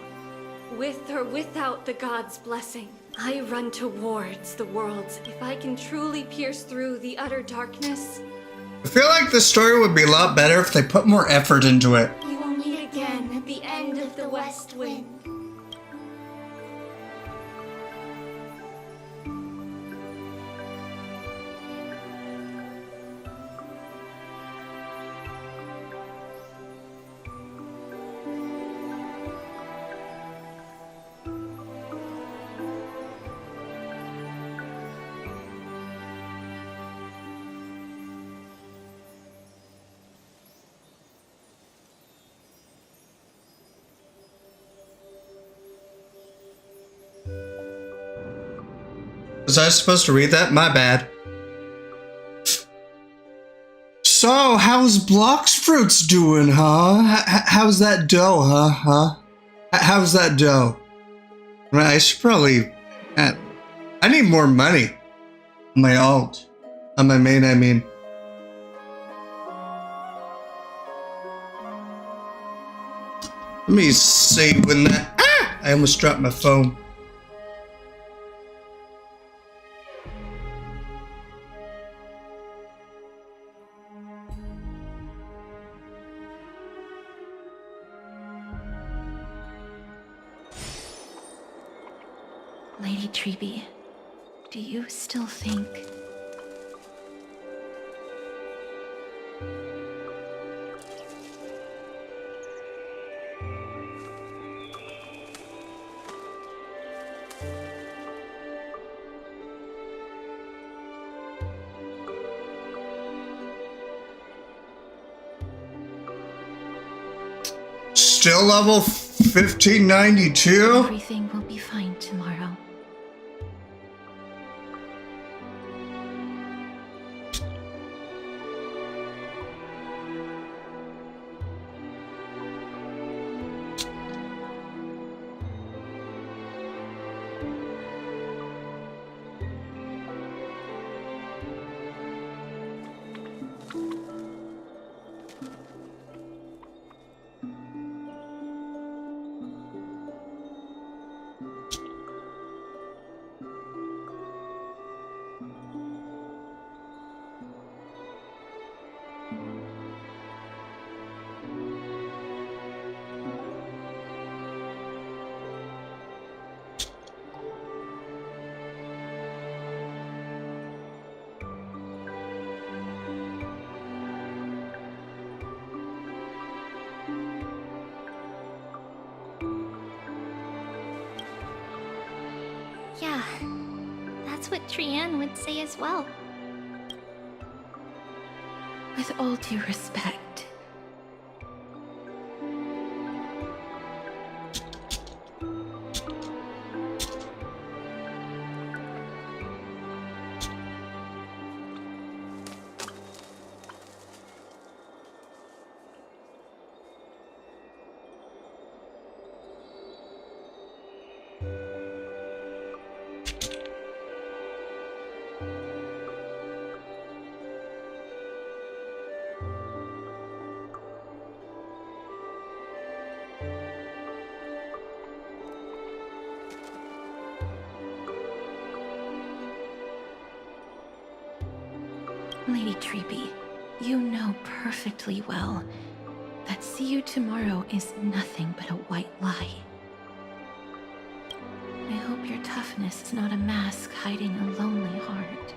E: with or without the god's blessing, I run towards the worlds. If I can truly pierce through the utter darkness,
A: I feel like the story would be a lot better if they put more effort into it.
E: we will meet again at the end of the West Wind.
A: Was I supposed to read that? My bad. So, how's Blox Fruits doing, huh? How's that dough, huh? How's that dough? I should probably... I need more money. On my alt. On my main, I mean. Let me see when that... Ah! I almost dropped my phone.
F: Lady Treby, do you still think...
A: Still level 1592?
F: everything will be fine tomorrow?
C: Yeah, that's what Trianne would say as well.
F: With all due respect, Lady Treby, you know perfectly well that see you tomorrow is nothing but a white lie. I hope your toughness is not a mask hiding a lonely heart.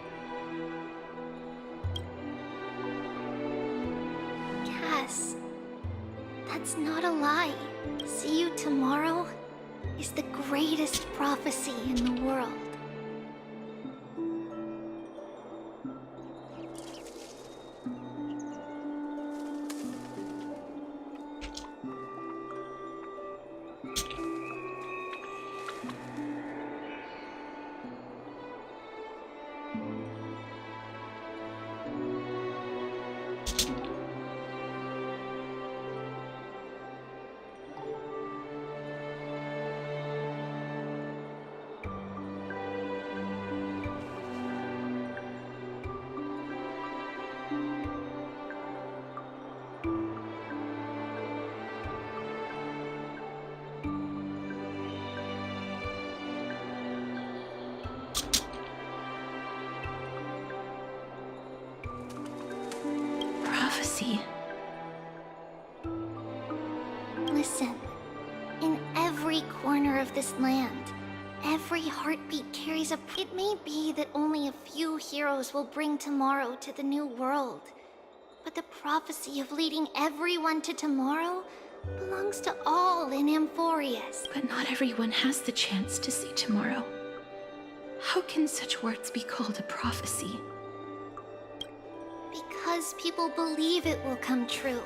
C: Cass, that's not a lie. See you tomorrow is the greatest prophecy in the world. every corner of this land. Every heartbeat carries a... It may be that only a few heroes will bring tomorrow to the new world. But the prophecy of leading everyone to tomorrow belongs to all in Amphorius.
I: But not everyone has the chance to see tomorrow. How can such words be called a prophecy?
C: Because people believe it will come true,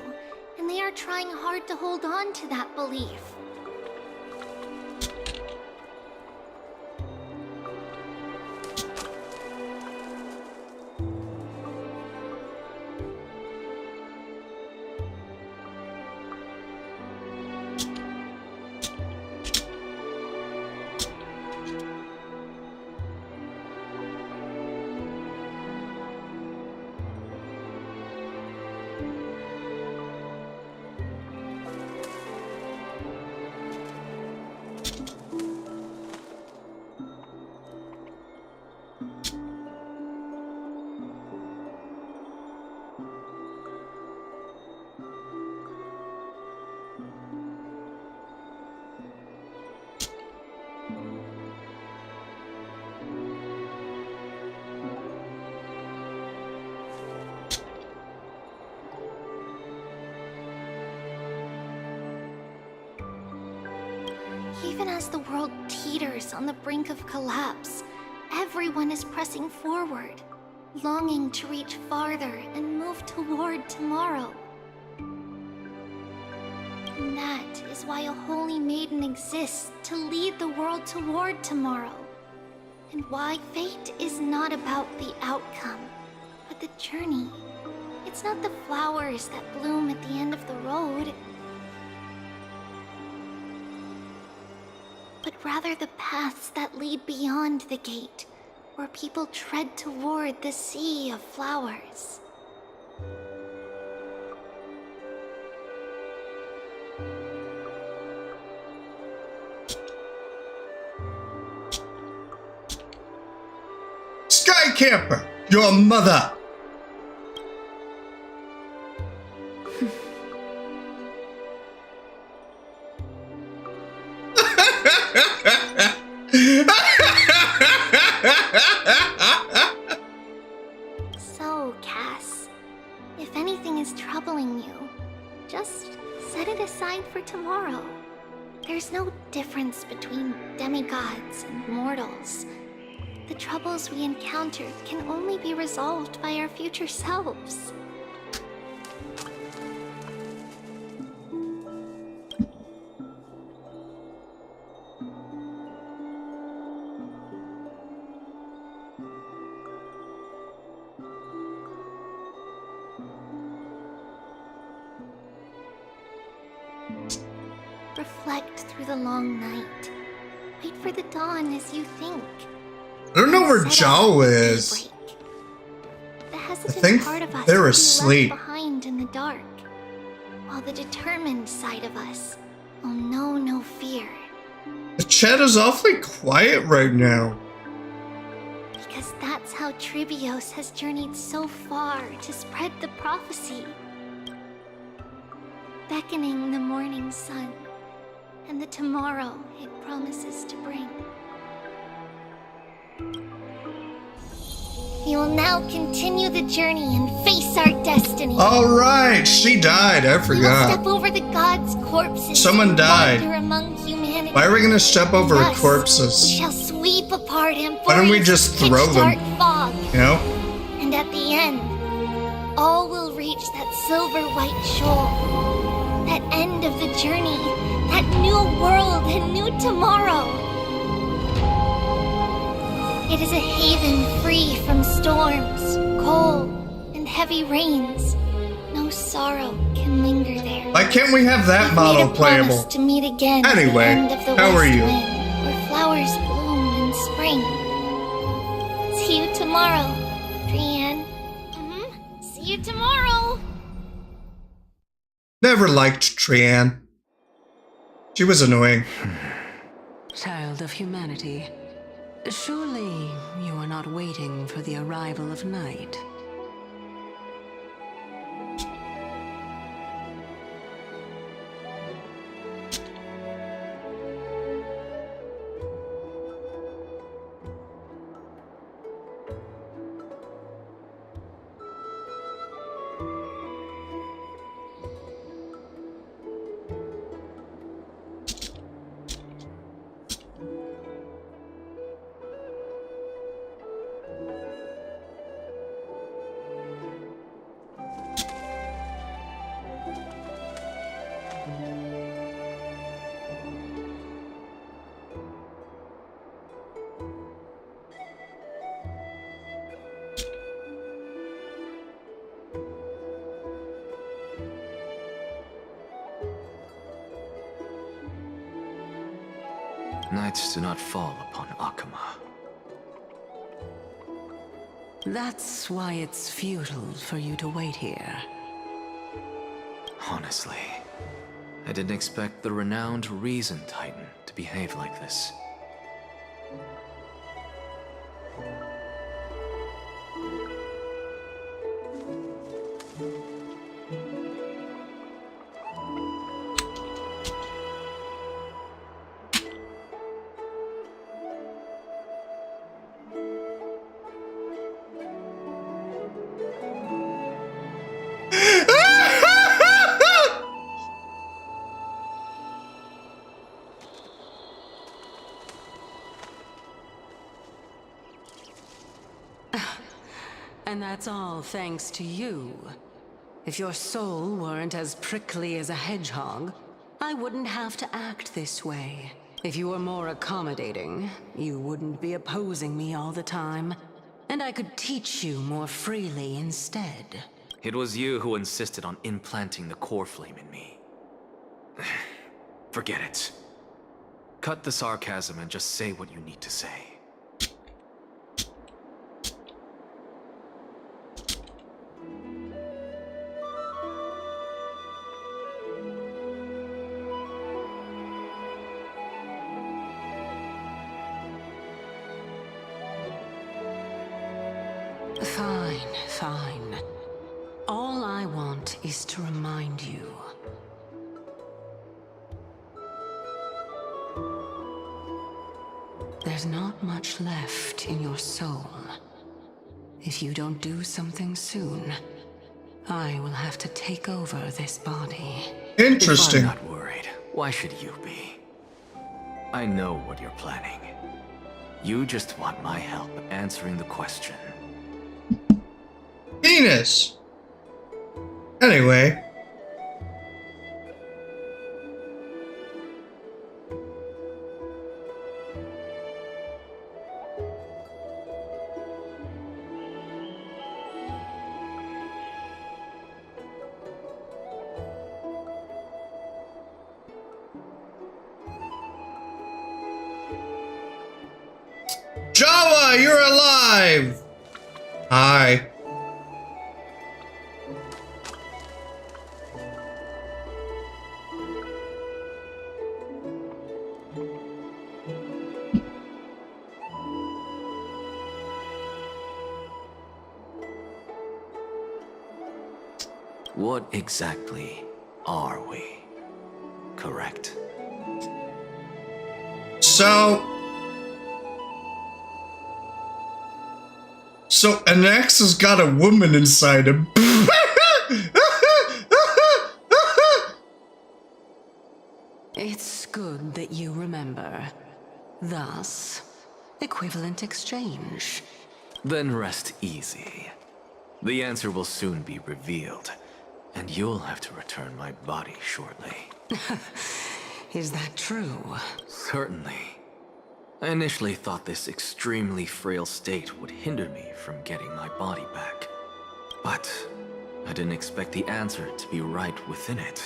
C: and they are trying hard to hold on to that belief. Even as the world teeters on the brink of collapse, everyone is pressing forward, longing to reach farther and move toward tomorrow. And that is why a holy maiden exists to lead the world toward tomorrow. And why fate is not about the outcome, but the journey. It's not the flowers that bloom at the end of the road, but rather the paths that lead beyond the gate, where people tread toward the sea of flowers.
A: Sky Camper, your mother!
C: So, Cass, if anything is troubling you, just set it aside for tomorrow. There's no difference between demigods and mortals. The troubles we encountered can only be resolved by our future selves. Reflect through the long night. Wait for the dawn as you think.
A: I don't know where
C: Set
A: Joe
C: out at
A: is.
C: daybreak. The hesitant
A: think
C: part of us
A: they're
C: will be
A: asleep.
C: left behind in the dark, while the determined side of us will know no fear.
A: The chat is awfully quiet right now.
C: Because that's how Tribios has journeyed so far to spread the prophecy. Beckoning the morning sun and the tomorrow it promises to bring. We will now continue the journey and face our destiny.
A: Alright, she died. I
C: We will
A: forgot.
C: step over the gods' corpses.
A: Someone
C: and
A: died.
C: wander among humanity.
A: Why are we gonna step over
C: Thus, we
A: corpses?
C: shall sweep apart
A: Why don't we
C: Amphorius'
A: just throw them?
C: pitch-dark fog.
A: You know?
C: And at the end, all will reach that silver white shoal. That end of the journey. That new world and new tomorrow. It is a haven free from storms, cold, and heavy rains. No sorrow can linger there.
A: Why can't we have that
C: We've
A: model
C: made a promise
A: playable?
C: to meet again
A: Anyway,
C: at the end of the
A: how are
C: west
A: you?
C: wind, where flowers bloom in spring. See you tomorrow, Brienne. See you tomorrow.
A: Never liked Trianne. She was annoying.
J: Child of humanity, surely you are not waiting for the arrival of night.
K: Nights do not fall upon Akama.
J: That's why it's futile for you to wait here.
K: Honestly, I didn't expect the renowned Reason Titan to behave like this.
J: And that's all thanks to you. If your soul weren't as prickly as a hedgehog, I wouldn't have to act this way. If you were more accommodating, you wouldn't be opposing me all the time, and I could teach you more freely instead.
K: It was you who insisted on implanting the core flame in me. Forget it. Cut the sarcasm and just say what you need to say.
J: Fine, fine. All I want is to remind you. There's not much left in your soul. If you don't do something soon, I will have to take over this body.
A: Interesting.
K: If I'm not worried, why should you be? I know what you're planning. You just want my help answering the question.
A: Penis. Anyway. Jawa, you're alive! Hi.
K: What exactly are we? Correct?
A: So an ex has got a woman inside him.
J: It's good that you remember. Thus, equivalent exchange.
K: Then rest easy. The answer will soon be revealed, and you'll have to return my body shortly.
J: Is that true?
K: Certainly. I initially thought this extremely frail state would hinder me from getting my body back. But I didn't expect the answer to be right within it.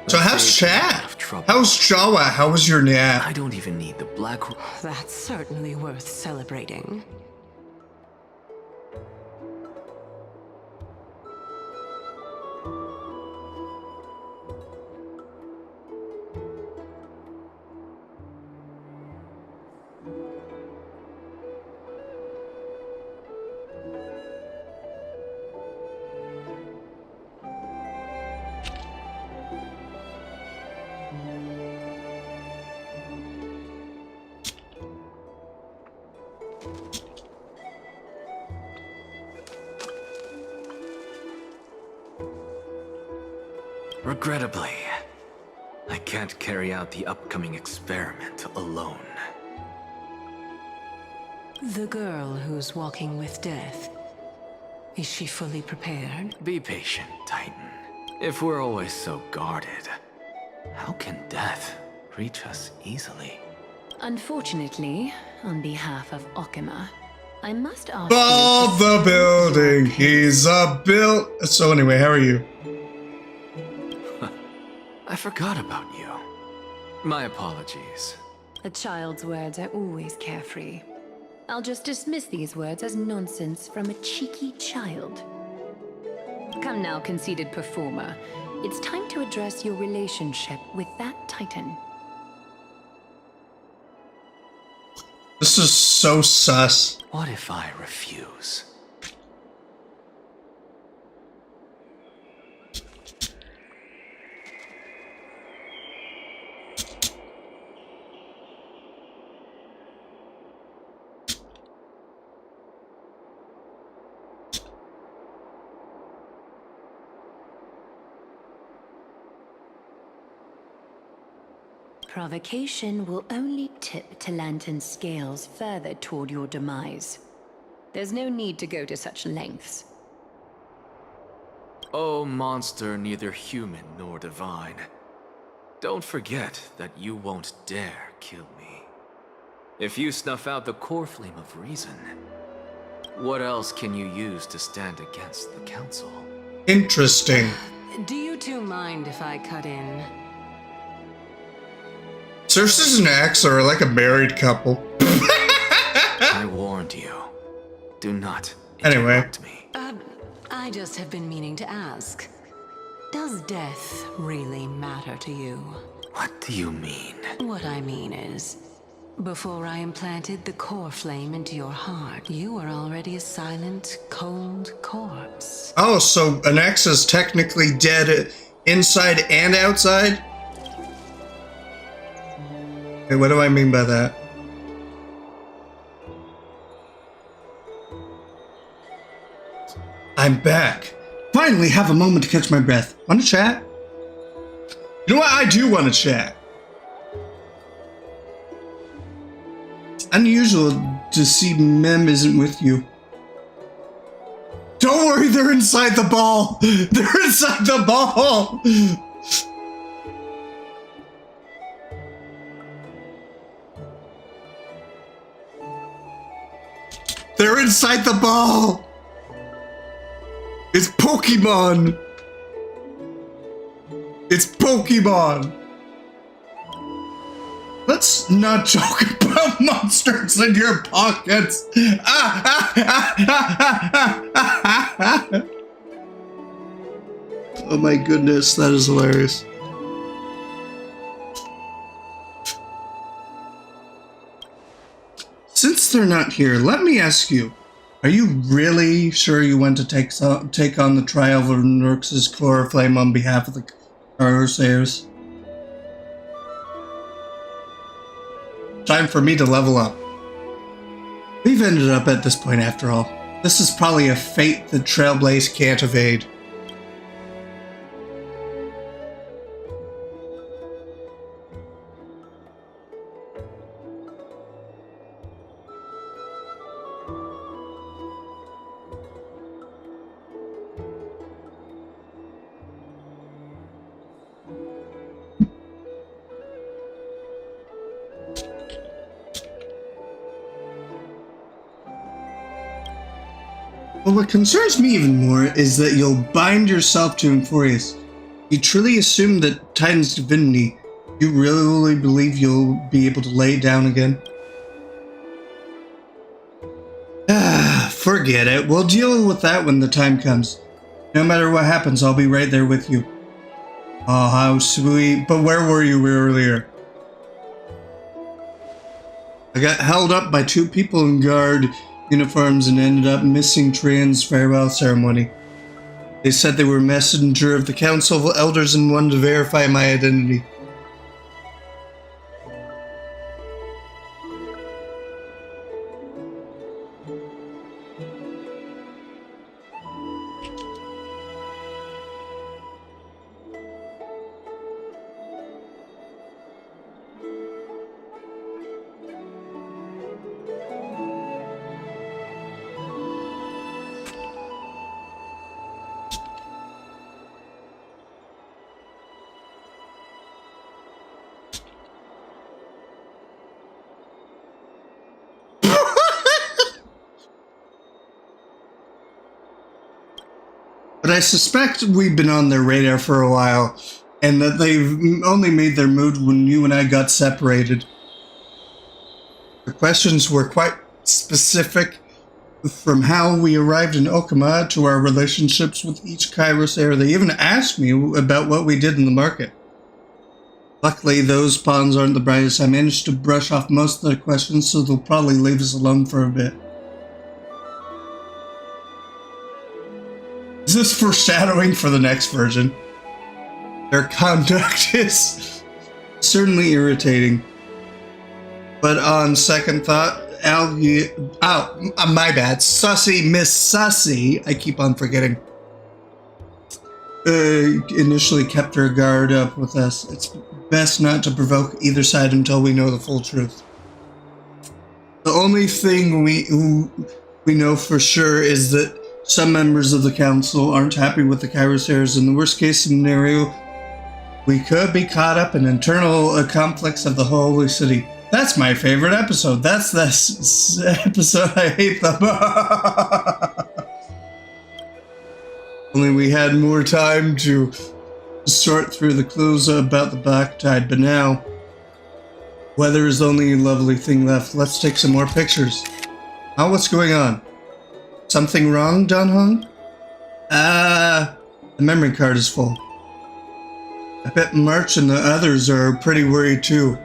A: So how's chat? How's Jawa? How was your nap?
K: I don't even need the black...
J: That's certainly worth celebrating.
K: Regrettably, I can't carry out the upcoming experiment alone.
J: The girl who's walking with death, is she fully prepared?
K: Be patient, Titan. If we're always so guarded, how can death reach us easily?
F: Unfortunately, on behalf of Okima, I must ask
A: Bob the building, he's a build. So anyway, how are you?
K: I forgot about you. My apologies.
F: A child's words are always carefree. I'll just dismiss these words as nonsense from a cheeky child. Come now, conceited performer. It's time to address your relationship with that Titan.
A: This is so sus.
K: What if I refuse?
F: Provocation will only tip Talantan's scales further toward your demise. There's no need to go to such lengths.
K: Oh, monster neither human nor divine. Don't forget that you won't dare kill me. If you snuff out the core flame of reason, what else can you use to stand against the council?
A: Interesting.
J: Do you two mind if I cut in?
A: Cersei's and Axe are like a married couple.
K: I warned you. Do not interrupt me.
J: I just have been meaning to ask. Does death really matter to you?
K: What do you mean?
J: What I mean is, before I implanted the core flame into your heart, you were already a silent, cold corpse.
A: Oh, so an Axe is technically dead inside and outside? Okay, what do I mean by that? I'm back. Finally have a moment to catch my breath. Want to chat? You know what? I do want to chat. It's unusual to see Mem isn't with you. Don't worry, they're inside the ball. They're inside the ball. They're inside the ball! It's Pokemon! It's Pokemon! Let's not joke about monsters in your pockets! Oh my goodness, that is hilarious. Since they're not here, let me ask you, are you really sure you want to take on the trial of Norx's core flame on behalf of the Corsairs? Time for me to level up. We've ended up at this point after all. This is probably a fate that Trailblaze can't evade. Well, what concerns me even more is that you'll bind yourself to Euphorius. You truly assume that Titan's divinity. You really believe you'll be able to lay it down again? Forget it. We'll deal with that when the time comes. No matter what happens, I'll be right there with you. Oh, how sweet. But where were you earlier? I got held up by two people in guard uniforms and ended up missing Trian's farewell ceremony. They said they were messenger of the Council of Elders and wanted to verify my identity. But I suspect we've been on their radar for a while, and that they've only made their mood when you and I got separated. The questions were quite specific, from how we arrived in Okama to our relationships with each Kairos heir. They even asked me about what we did in the market. Luckily, those pawns aren't the brightest. I managed to brush off most of their questions, so they'll probably leave us alone for a bit. Is this foreshadowing for the next version? Their conduct is certainly irritating. But on second thought, my bad. Sussy, Miss Sussy, I keep on forgetting, initially kept her guard up with us. It's best not to provoke either side until we know the full truth. The only thing we know for sure is that some members of the council aren't happy with the Kairos heirs. In the worst case scenario, we could be caught up in internal conflicts of the holy city. That's my favorite episode. That's the episode I hate the most. Only we had more time to sort through the clues about the Black Tide, but now, weather is the only lovely thing left. Let's take some more pictures. Oh, what's going on? Something wrong, Don Hung? The memory card is full. I bet March and the others are pretty worried too.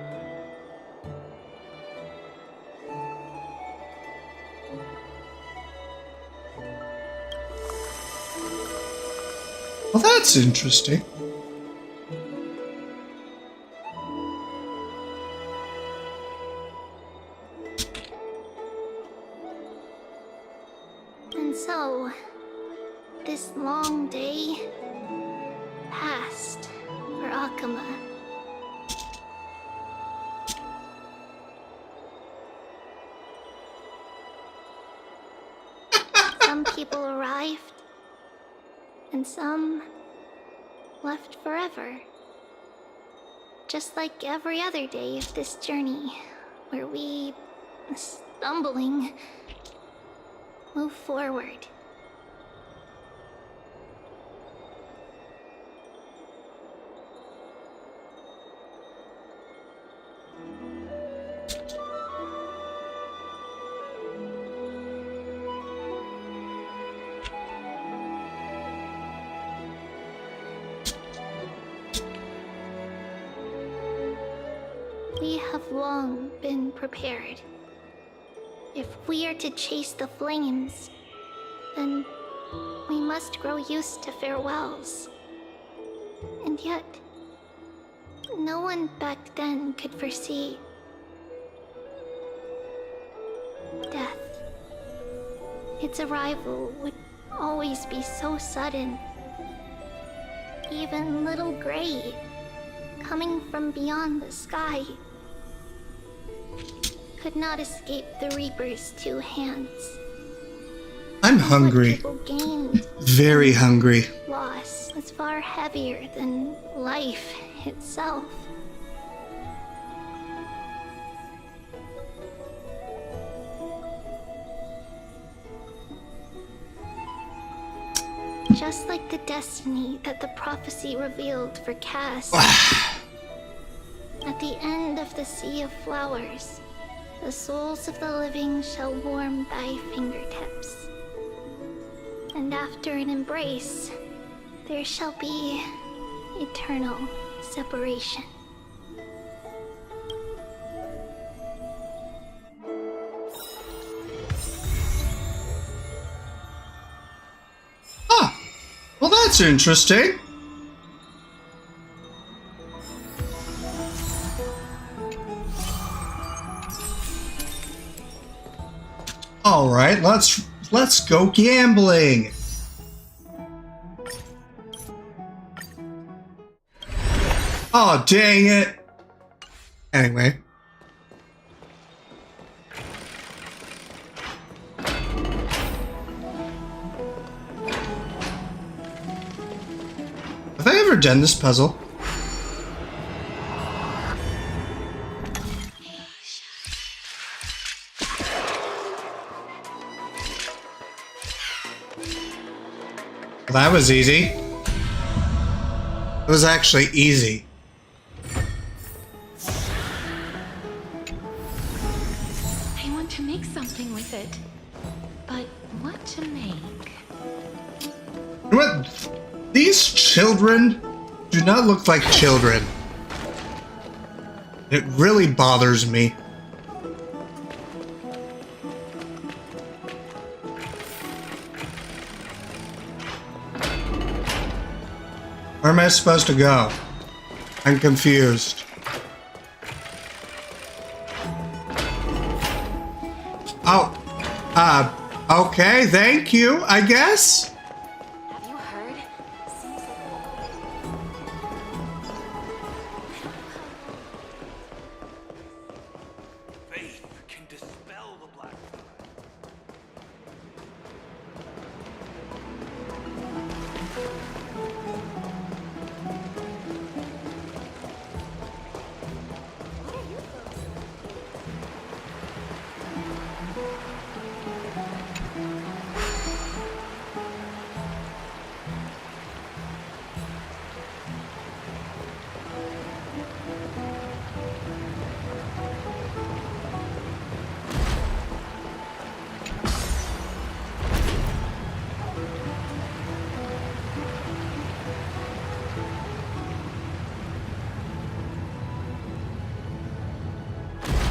A: Well, that's interesting.
C: And so, this long day passed for Akama. Some people arrived, and some left forever. Just like every other day of this journey, where we, stumbling, move forward. We have long been prepared. If we are to chase the flames, then we must grow used to farewells. And yet, no one back then could foresee death. Its arrival would always be so sudden. Even little Gray, coming from beyond the sky, could not escape the Reaper's two hands.
A: I'm hungry.
C: What people gained,
A: Very hungry.
C: loss was far heavier than life itself. Just like the destiny that the prophecy revealed for Cass. At the end of the Sea of Flowers, the souls of the living shall warm thy fingertips. And after an embrace, there shall be eternal separation.
A: Ah, well, that's interesting. All right, let's go gambling. Oh, dang it. Anyway. Have I ever done this puzzle? That was easy. It was actually easy.
I: I want to make something with it. But what to make?
A: You know what? These children do not look like children. It really bothers me. Where am I supposed to go? I'm confused. Oh, okay, thank you, I guess?
E: Have you heard? Seems
G: Faith can dispel the black.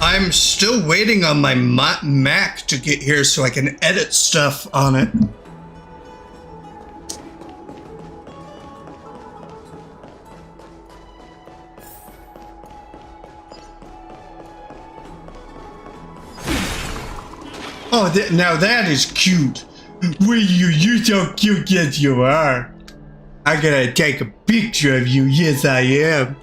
A: I'm still waiting on my Mac to get here so I can edit stuff on it. Oh, now that is cute. Will you so cute as you are. I gotta take a picture of you, yes I am.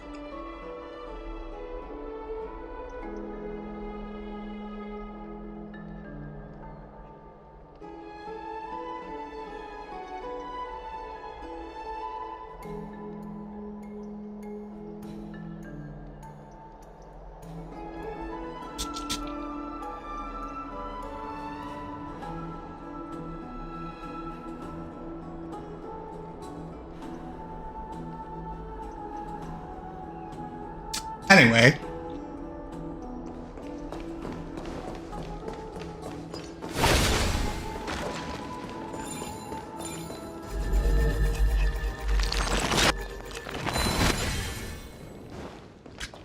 A: Anyway.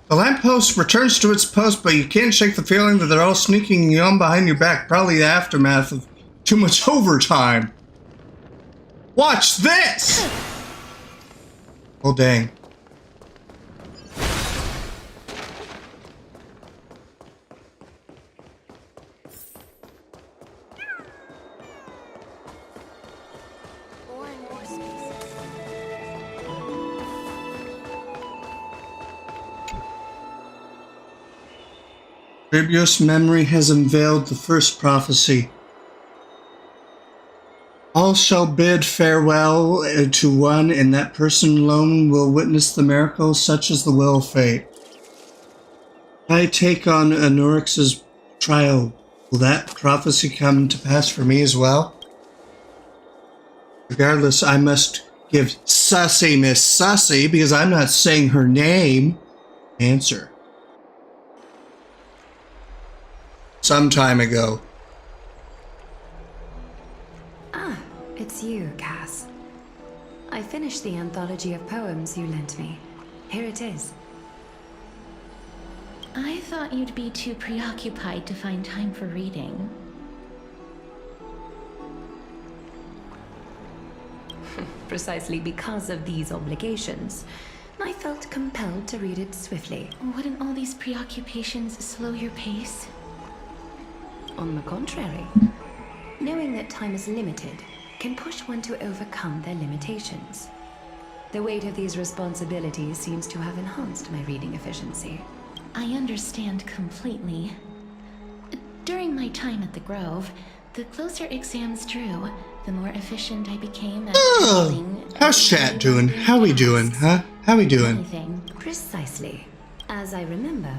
A: The lamppost returns to its post, but you can't shake the feeling that they're all sneaking on behind your back. Probably the aftermath of too much overtime. Watch this! Oh, dang.
E: more and more species.
A: Previous memory has unveiled the first prophecy. All shall bid farewell to one, and that person alone will witness the miracle, such is the will of fate. I take on Anorix's trial. Will that prophecy come to pass for me as well? Regardless, I must give Sussy Miss Sussy, because I'm not saying her name, answer. Some time ago.
D: Ah, it's you, Cass. I finished the anthology of poems you lent me. Here it is.
I: I thought you'd be too preoccupied to find time for reading.
D: Precisely because of these obligations, I felt compelled to read it swiftly.
I: Wouldn't all these preoccupations slow your pace?
D: On the contrary, knowing that time is limited can push one to overcome their limitations. The weight of these responsibilities seems to have enhanced my reading efficiency.
I: I understand completely. During my time at the Grove, the closer exams drew, the more efficient I became at handling.
A: How's chat doing? How we doing, huh? How we doing?
I: Anything.
D: Precisely. As I remember,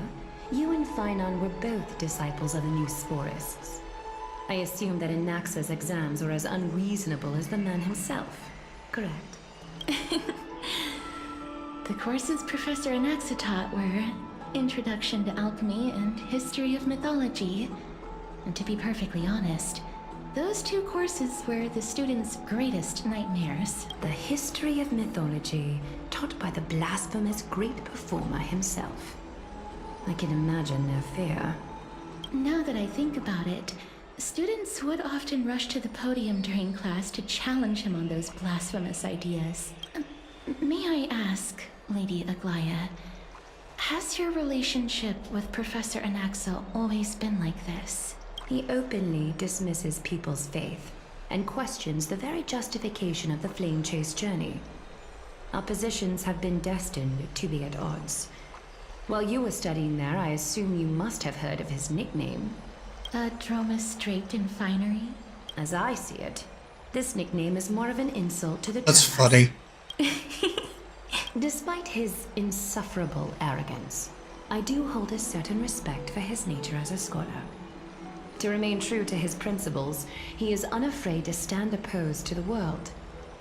D: you and Finon were both disciples of the new Sporists. I assume that Inaxa's exams were as unreasonable as the man himself, correct?
I: The courses Professor Anaxa taught were Introduction to Alchemy and History of Mythology. And to be perfectly honest, those two courses were the students' greatest nightmares.
L: The history of mythology, taught by the blasphemous great performer himself. I can imagine their fear.
I: Now that I think about it, students would often rush to the podium during class to challenge him on those blasphemous ideas. May I ask, Lady Aglaya, has your relationship with Professor Anaxa always been like this?
L: He openly dismisses people's faith and questions the very justification of the flame chase journey. Our positions have been destined to be at odds. While you were studying there, I assume you must have heard of his nickname.
I: Dromus draped in finery?
L: As I see it, this nickname is more of an insult to the
A: That's
L: Dromus.
A: funny.
L: Despite his insufferable arrogance, I do hold a certain respect for his nature as a scholar. To remain true to his principles, he is unafraid to stand opposed to the world,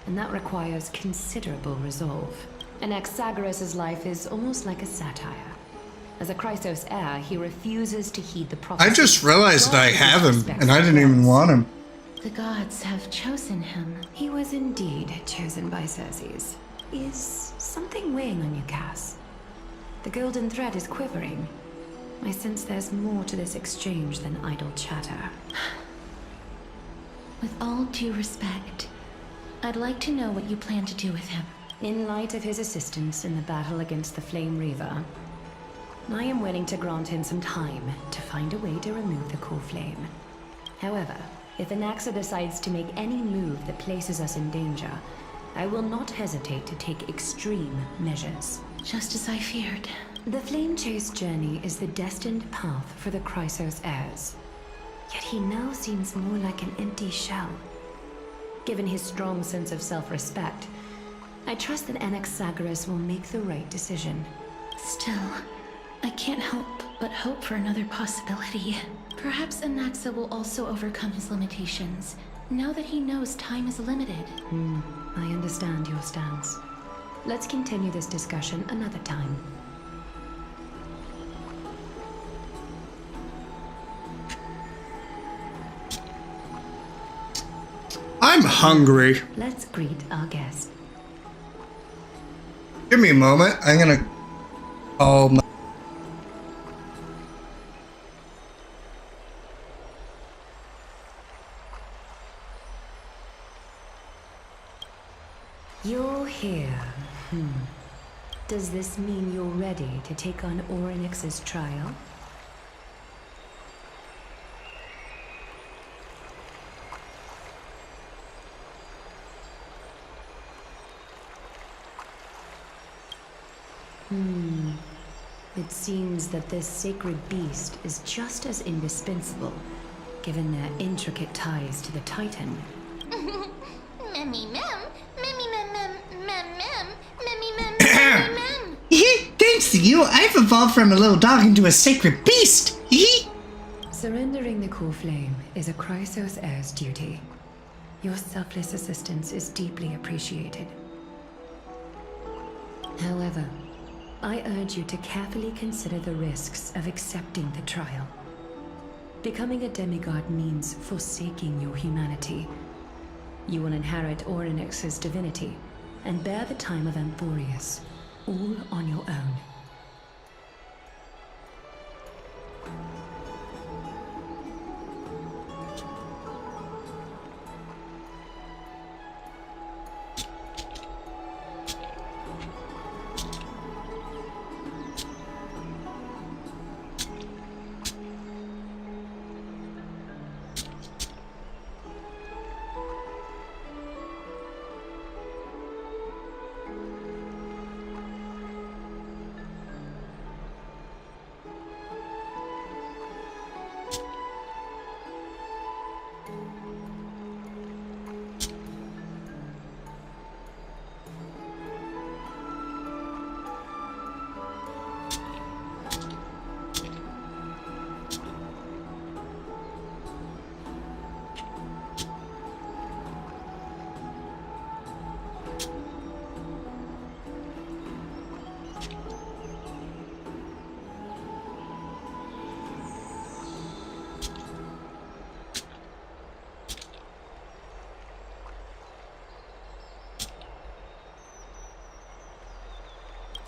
L: and that requires considerable resolve. Anaxagoras' life is almost like a satire. As a Chrysos heir, he refuses to heed the prophecy.
A: I just realized that I have him, and I didn't even want him.
I: The gods have chosen him.
L: He was indeed chosen by Circes. Is something weighing on you, Cass? The golden thread is quivering. I sense there's more to this exchange than idle chatter.
I: With all due respect, I'd like to know what you plan to do with him.
L: In light of his assistance in the battle against the Flame Reaver, I am willing to grant him some time to find a way to remove the core flame. However, if Anaxa decides to make any move that places us in danger, I will not hesitate to take extreme measures.
I: Just as I feared.
L: The Flame Chase journey is the destined path for the Chrysos heirs. Yet he now seems more like an empty shell. Given his strong sense of self-respect, I trust that Anaxagoras will make the right decision.
I: Still, I can't help but hope for another possibility. Perhaps Anaxa will also overcome his limitations, now that he knows time is limited.
L: I understand your stance. Let's continue this discussion another time.
A: I'm hungry.
L: Let's greet our guest.
A: Give me a moment. I'm gonna call my...
L: You're here. Does this mean you're ready to take on Orynyx's trial? It seems that this sacred beast is just as indispensable, given their intricate ties to the Titan.
C: Memmy mem, memmy mem mem mem mem, memmy mem memmy mem.
M: Thanks to you, I've evolved from a little dog into a sacred beast.
L: Surrendering the core flame is a Chrysos heir's duty. Your selfless assistance is deeply appreciated. However, I urge you to carefully consider the risks of accepting the trial. Becoming a demigod means forsaking your humanity. You will inherit Orynyx's divinity and bear the time of Amphorius, all on your own.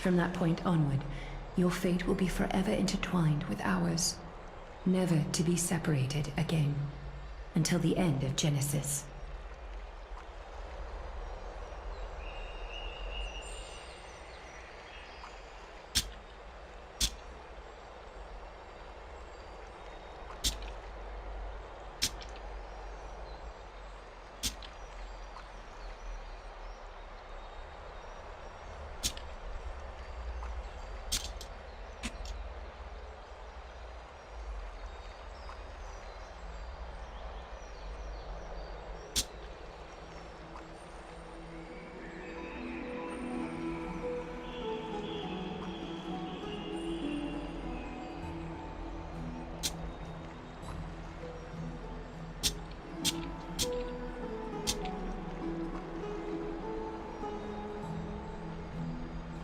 L: From that point onward, your fate will be forever intertwined with ours, never to be separated again, until the end of Genesis.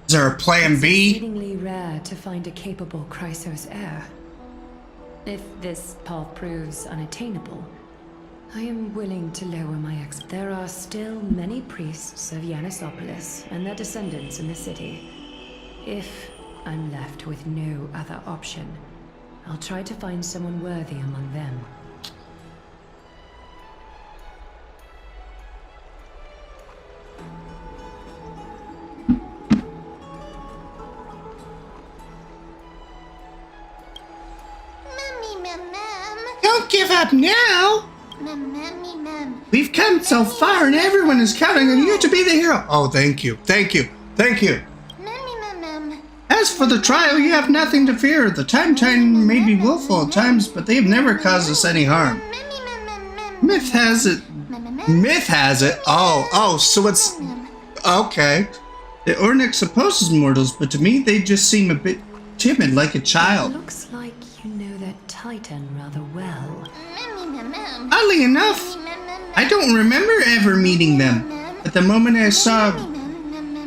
A: Is there a plan B?
L: It's exceedingly rare to find a capable Chrysos heir. If this path proves unattainable, I am willing to lower my There are still many priests of Yanissopolis and their descendants in the city. If I'm left with no other option, I'll try to find someone worthy among them.
M: Don't give up now! We've come so far and everyone is counting on you to be the hero.
A: Oh, thank you. Thank you. Thank you.
M: As for the trial, you have nothing to fear. The Time Titan may be willful at times, but they have never caused us any harm. Myth has it.
A: Myth has it? Oh, so it's... Okay.
M: The Onyx opposes mortals, but to me they just seem a bit timid, like a child.
L: Looks like you know that Titan rather well.
M: Oddly enough, I don't remember ever meeting them. At the moment I saw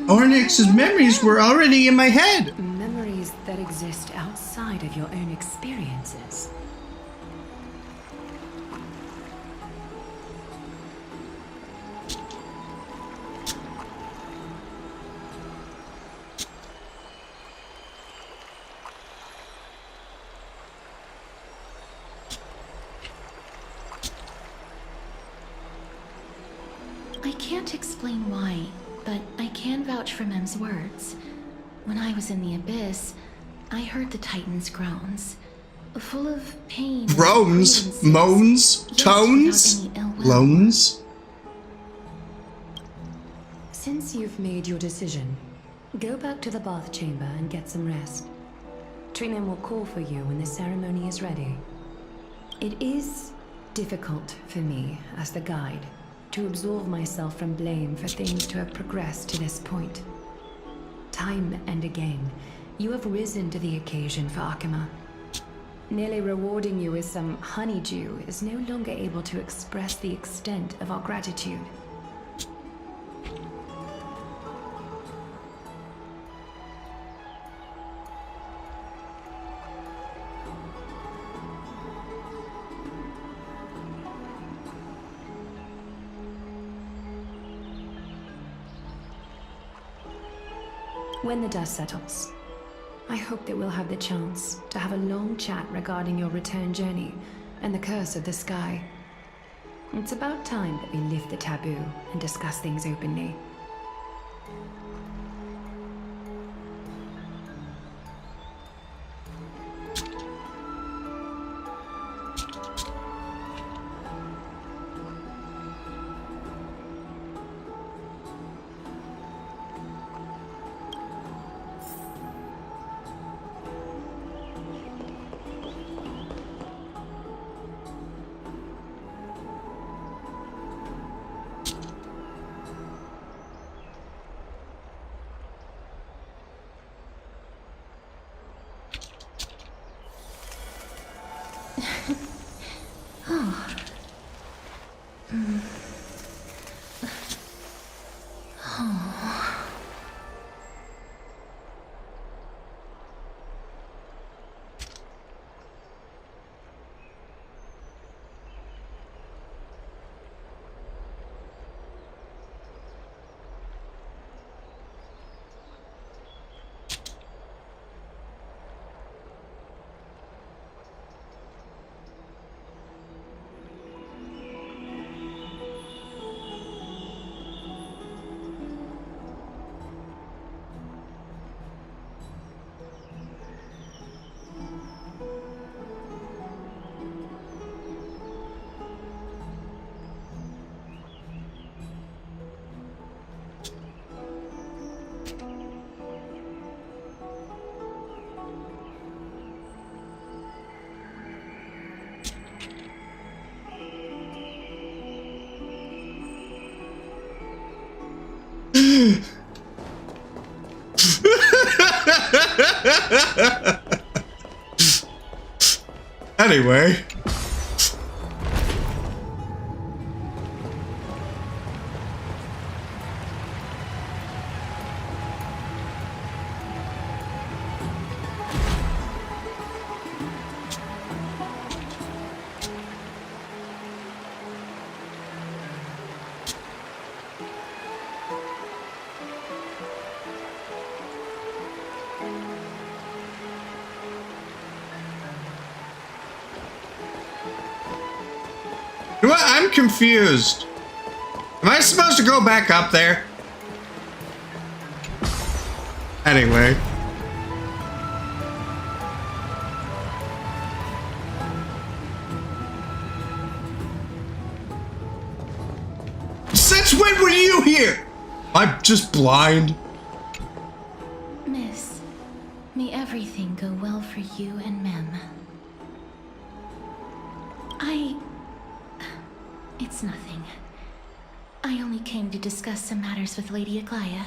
M: Onyx's memories were already in my head.
L: Memories that exist outside of your own experiences.
I: I can't explain why, but I can vouch for Mem's words. When I was in the Abyss, I heard the Titan's groans, full of pain.
A: Groans? Moans? Tones? Loans?
L: Since you've made your decision, go back to the bath chamber and get some rest. Trinan will call for you when the ceremony is ready. It is difficult for me, as the guide, to absolve myself from blame for things to have progressed to this point. Time and again, you have risen to the occasion for Akima. Nearly rewarding you with some honeydew is no longer able to express the extent of our gratitude. When the dust settles, I hope that we'll have the chance to have a long chat regarding your return journey and the curse of the sky. It's about time that we lift the taboo and discuss things openly.
A: Anyway. You know what? I'm confused. Am I supposed to go back up there? Anyway. Since when were you here? I'm just blind.
I: Miss, may everything go well for you and Mem. It's nothing. I only came to discuss some matters with Lady Aglaia.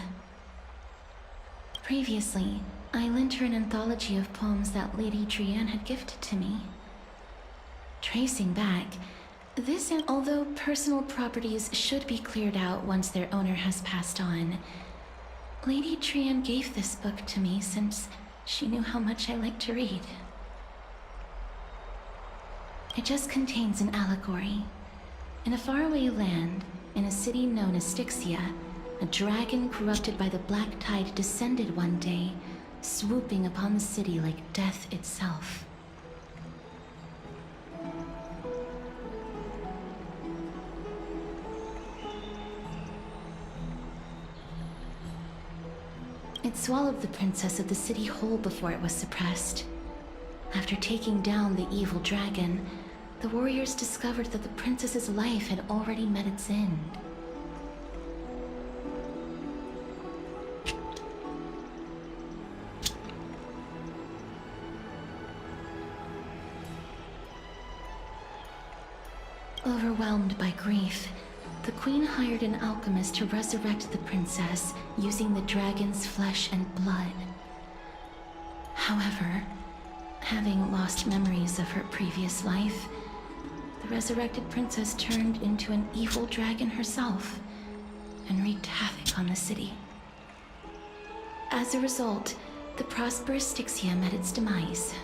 I: Previously, I lent her an anthology of poems that Lady Trianne had gifted to me. Tracing back, this and although personal properties should be cleared out once their owner has passed on, Lady Trianne gave this book to me since she knew how much I liked to read. It just contains an allegory. In a faraway land, in a city known as Styxia, a dragon corrupted by the black tide descended one day, swooping upon the city like death itself. It swallowed the princess of the city whole before it was suppressed. After taking down the evil dragon, the warriors discovered that the princess's life had already met its end. Overwhelmed by grief, the queen hired an alchemist to resurrect the princess using the dragon's flesh and blood. However, having lost memories of her previous life, the resurrected princess turned into an evil dragon herself and wreaked havoc on the city. As a result, the prosperous Styxia met its demise.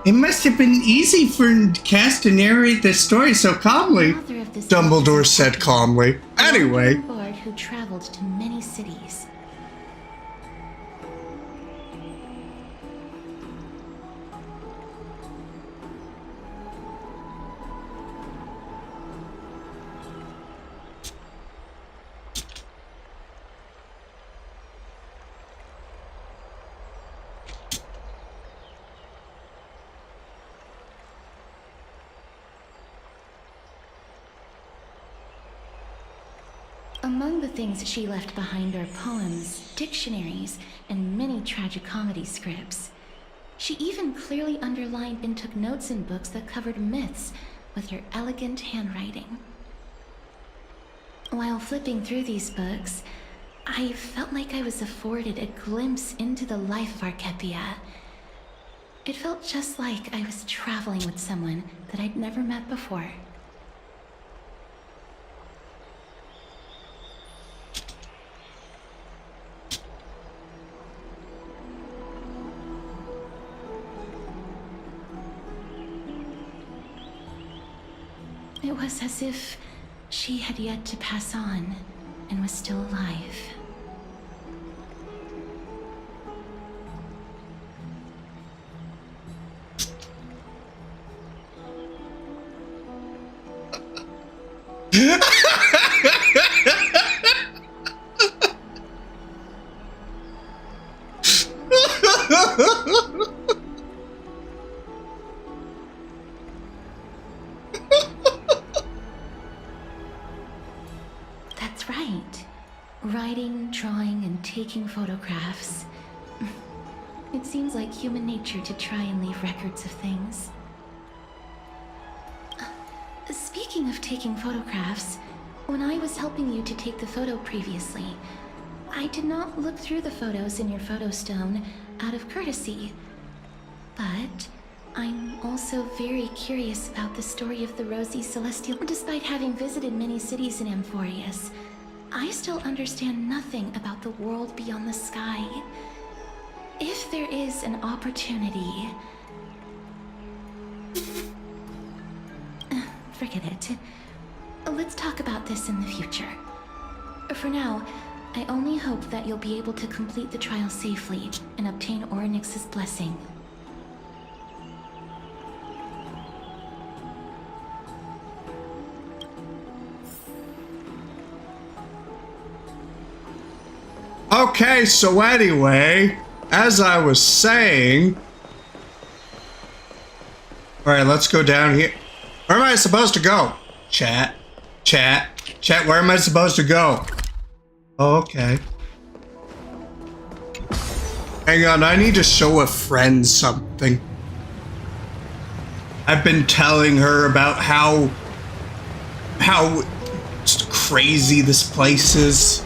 M: It must have been easy for Cass to narrate this story so calmly,
A: Dumbledore said calmly. Anyway.
I: Bard who traveled to many cities. Among the things she left behind are poems, dictionaries, and many tragicomedy scripts. She even clearly underlined and took notes in books that covered myths with her elegant handwriting. While flipping through these books, I felt like I was afforded a glimpse into the life of Archepia. It felt just like I was traveling with someone that I'd never met before. It was as if she had yet to pass on and was still alive. taking photographs. It seems like human nature to try and leave records of things. Speaking of taking photographs, when I was helping you to take the photo previously, I did not look through the photos in your photo stone out of courtesy. But I'm also very curious about the story of the Rosy Celestial. Despite having visited many cities in Amphorius, I still understand nothing about the world beyond the sky. If there is an opportunity... Forget it. Let's talk about this in the future. For now, I only hope that you'll be able to complete the trial safely and obtain Orynyx's blessing.
A: Okay, so anyway, as I was saying... Alright, let's go down here. Where am I supposed to go? Chat, where am I supposed to go? Oh, okay. Hang on, I need to show a friend something. I've been telling her about how crazy this place is.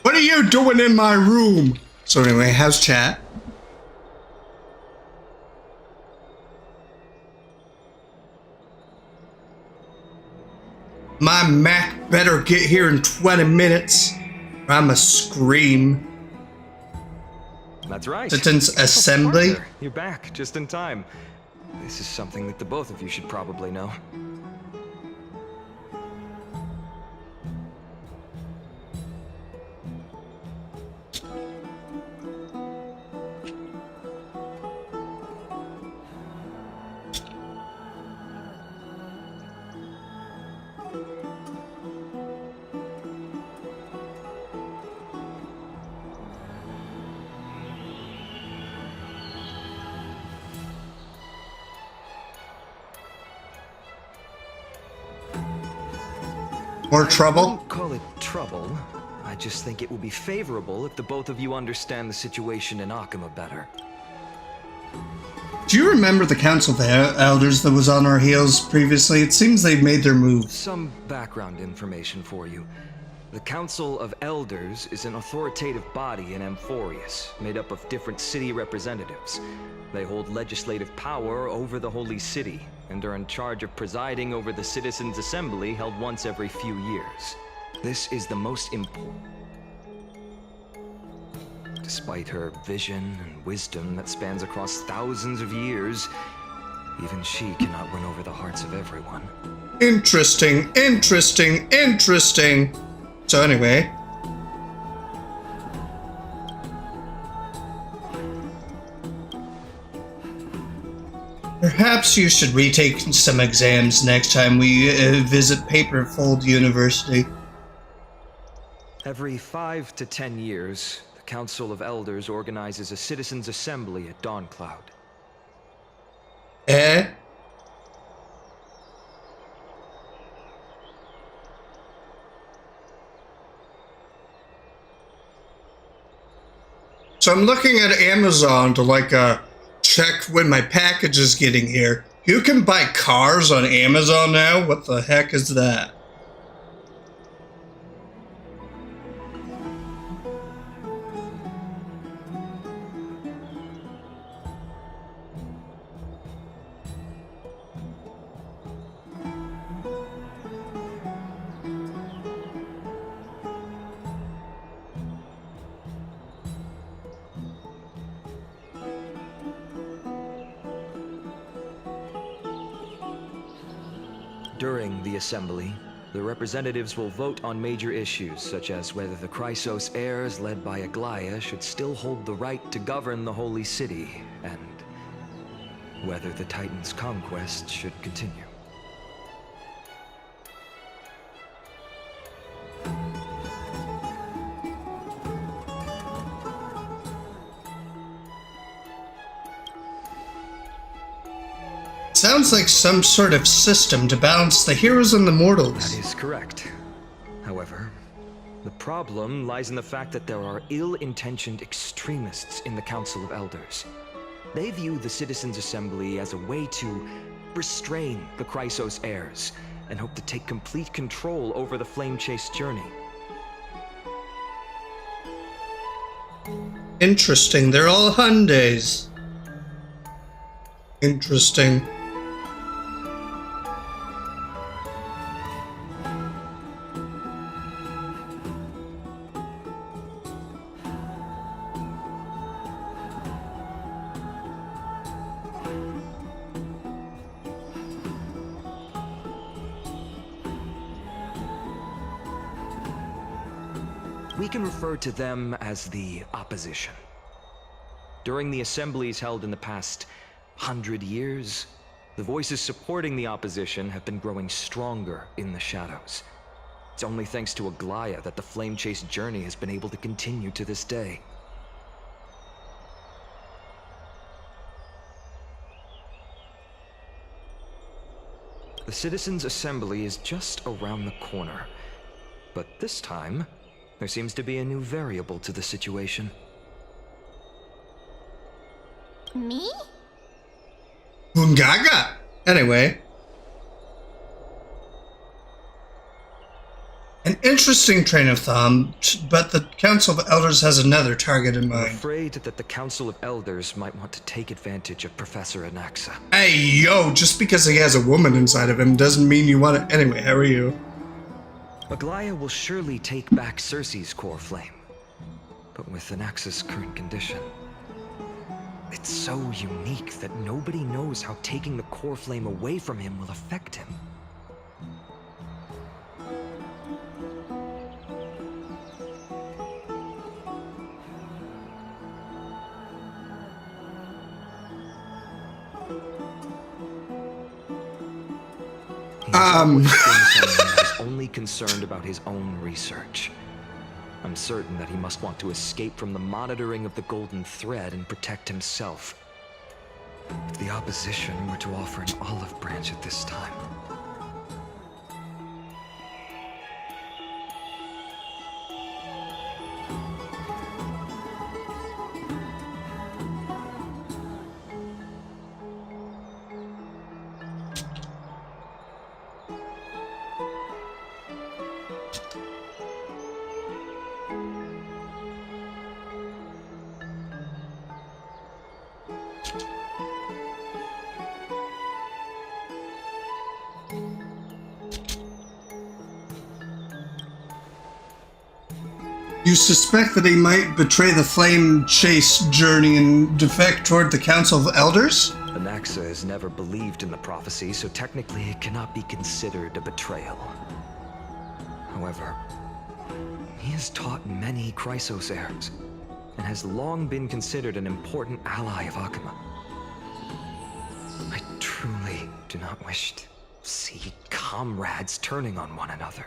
A: What are you doing in my room? So anyway, how's chat? My Mac better get here in 20 minutes or I'ma scream.
B: That's right.
A: Citizens Assembly.
B: Partner, you're back just in time. This is something that the both of you should probably know.
A: More trouble?
B: I wouldn't call it trouble. I just think it will be favorable if the both of you understand the situation in Akima better.
A: Do you remember the Council of Elders that was on our heels previously? It seems they've made their move.
B: Some background information for you. The Council of Elders is an authoritative body in Amphorius, made up of different city representatives. They hold legislative power over the Holy City, and are in charge of presiding over the Citizens' Assembly held once every few years. This is the most important. Despite her vision and wisdom that spans across thousands of years, even she cannot win over the hearts of everyone.
A: Interesting, interesting, interesting. So anyway. Perhaps you should retake some exams next time we visit Paperfold University.
B: Every 5 to 10 years, the Council of Elders organizes a citizens' assembly at Dawncloud.
A: So I'm looking at Amazon to check when my package is getting here. You can buy cars on Amazon now? What the heck is that?
B: During the assembly, the representatives will vote on major issues, such as whether the Chrysos heirs led by Aglaia should still hold the right to govern the Holy City, and whether the Titan's conquest should continue.
A: Sounds like some sort of system to balance the heroes and the mortals.
B: That is correct. However, the problem lies in the fact that there are ill-intentioned extremists in the Council of Elders. They view the Citizens' Assembly as a way to restrain the Chrysos heirs and hope to take complete control over the Flame Chase journey.
A: Interesting. They're all Hyundais. Interesting.
B: We can refer to them as the opposition. During the assemblies held in the past 100 years, the voices supporting the opposition have been growing stronger in the shadows. It's only thanks to Aglaia that the Flame Chase journey has been able to continue to this day. The Citizens' Assembly is just around the corner, but this time, there seems to be a new variable to the situation.
C: Me?
A: Ungaga! Anyway. An interesting train of thought, but the Council of Elders has another target in
B: I'm
A: mind.
B: afraid that the Council of Elders might want to take advantage of Professor Anaxa.
A: Hey, yo, just because he has a woman inside of him doesn't mean you want to... Anyway, how are you?
B: Aglaia will surely take back Circe's core flame, but with Anaxa's current condition, it's so unique that nobody knows how taking the core flame away from him will affect him. He's only concerned about his own research. I'm certain that he must want to escape from the monitoring of the Golden Thread and protect himself. If the opposition were to offer an olive branch at this time...
A: You suspect that he might betray the flame chase journey and defect toward the Council of Elders?
B: Anaxa has never believed in the prophecy, so technically it cannot be considered a betrayal. However, he has taught many Chrysos heirs, and has long been considered an important ally of Akuma. I truly do not wish to see comrades turning on one another.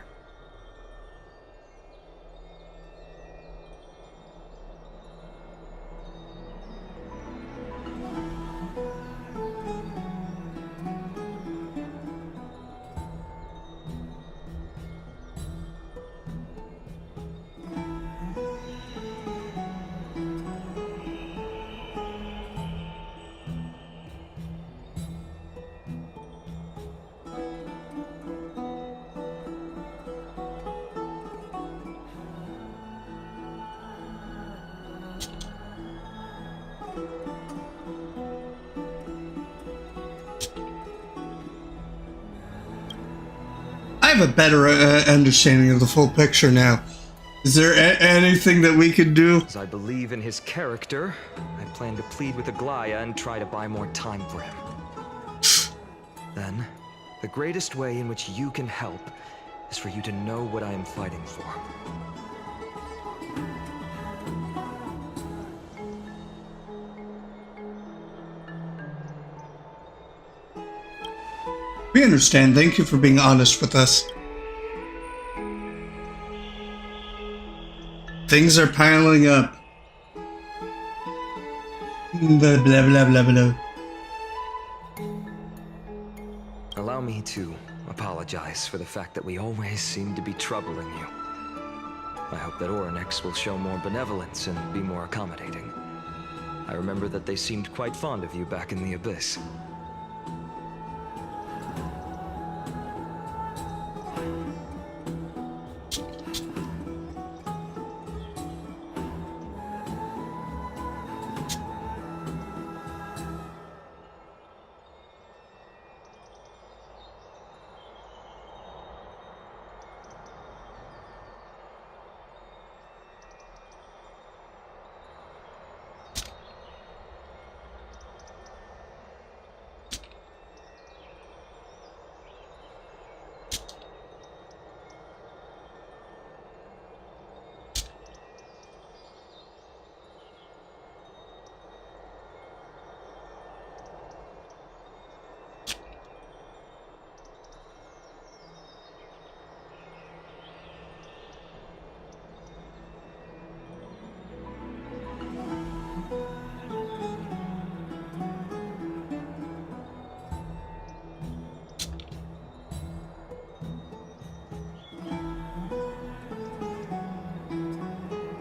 A: I have a better understanding of the full picture now. Is there anything that we could do?
B: As I believe in his character, I plan to plead with Aglaya and try to buy more time for him. Then, the greatest way in which you can help is for you to know what I am fighting for.
A: We understand. Thank you for being honest with us. Things are piling up. Blah, blah, blah, blah, blah.
B: Allow me to apologize for the fact that we always seem to be troubling you. I hope that Orynyx will show more benevolence and be more accommodating. I remember that they seemed quite fond of you back in the Abyss.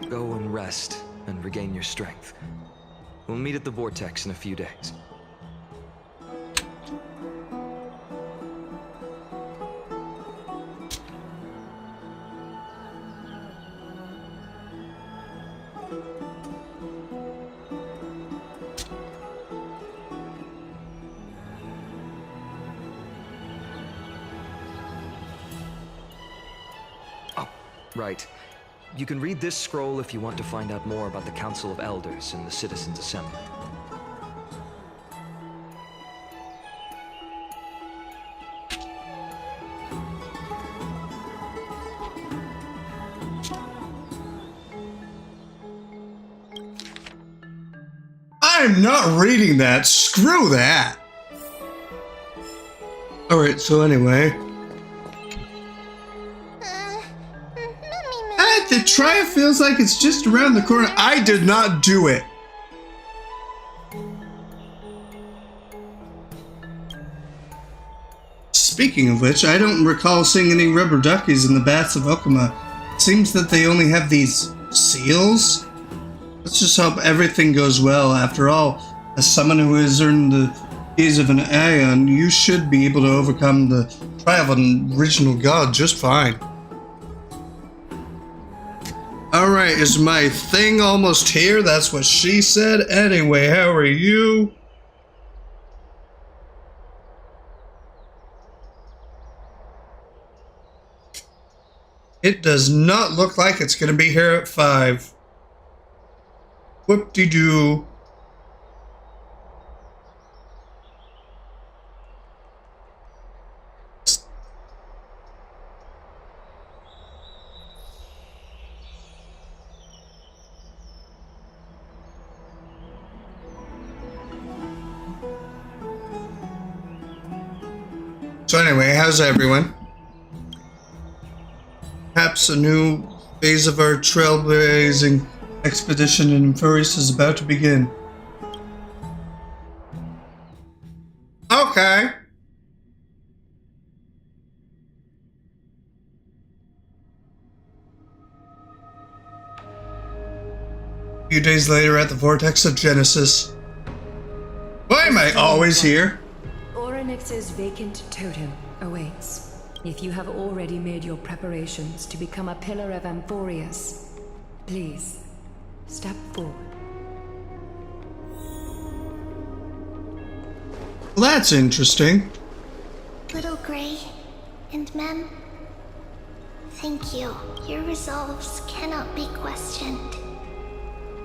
B: Go and rest and regain your strength. We'll meet at the Vortex in a few days. Oh, right. You can read this scroll if you want to find out more about the Council of Elders and the Citizens' Assembly.
A: I'm not reading that. Screw that. Alright, so anyway. The trial feels like it's just around the corner. I did not do it. Speaking of which, I don't recall seeing any rubber duckies in the baths of Okuma. It seems that they only have these seals. Let's just hope everything goes well. After all, as someone who has earned the gaze of an Aeon, you should be able to overcome the trial of an original god just fine. Alright, is my thing almost here? That's what she said. Anyway, how are you? It does not look like it's going to be here at 5. Whoop-de-doo. So anyway, how's everyone? Perhaps a new phase of our trailblazing expedition in Furious is about to begin. Okay. A few days later at the Vortex of Genesis. Why am I always here?
L: Orynyx's vacant totem awaits. If you have already made your preparations to become a pillar of Amphorius, please, step forward.
A: Well, that's interesting.
C: Little Grey and Mem, thank you. Your resolves cannot be questioned.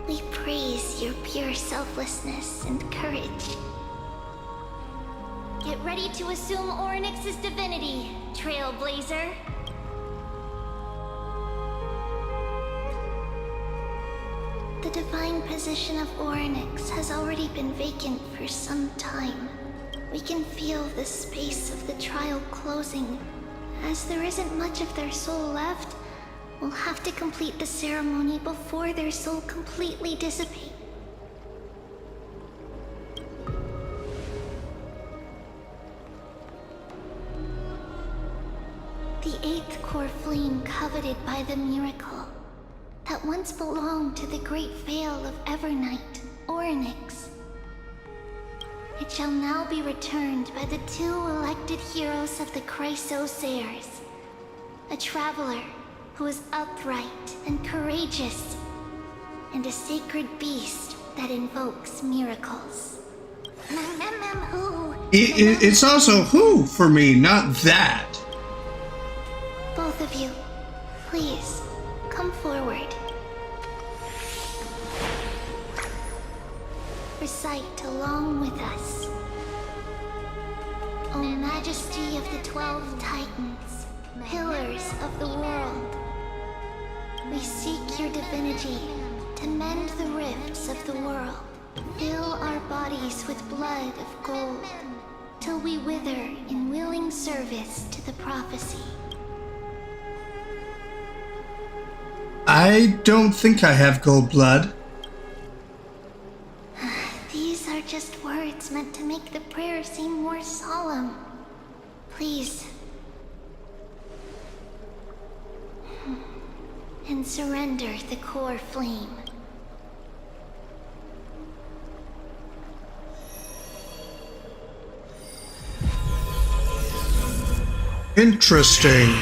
C: We praise your pure selflessness and courage. Get ready to assume Orynyx's divinity, Trailblazer. The divine position of Orynyx has already been vacant for some time. We can feel the space of the trial closing. As there isn't much of their soul left, we'll have to complete the ceremony before their soul completely dissipates. The 8th core flame coveted by the miracle that once belonged to the great Veil of Evernight, Orynyx. It shall now be returned by the 2 elected heroes of the Chrysosayers, a traveler who is upright and courageous, and a sacred beast that invokes miracles. Who?
A: It's also who for me, not that.
C: Both of you, please, come forward. Recite along with us. O Majesty of the 12 Titans, pillars of the world, we seek your divinity to mend the rifts of the world. Fill our bodies with blood of gold, till we wither in willing service to the prophecy.
A: I don't think I have gold blood.
C: These are just words meant to make the prayer seem more solemn. Please. And surrender the core flame.
A: Interesting.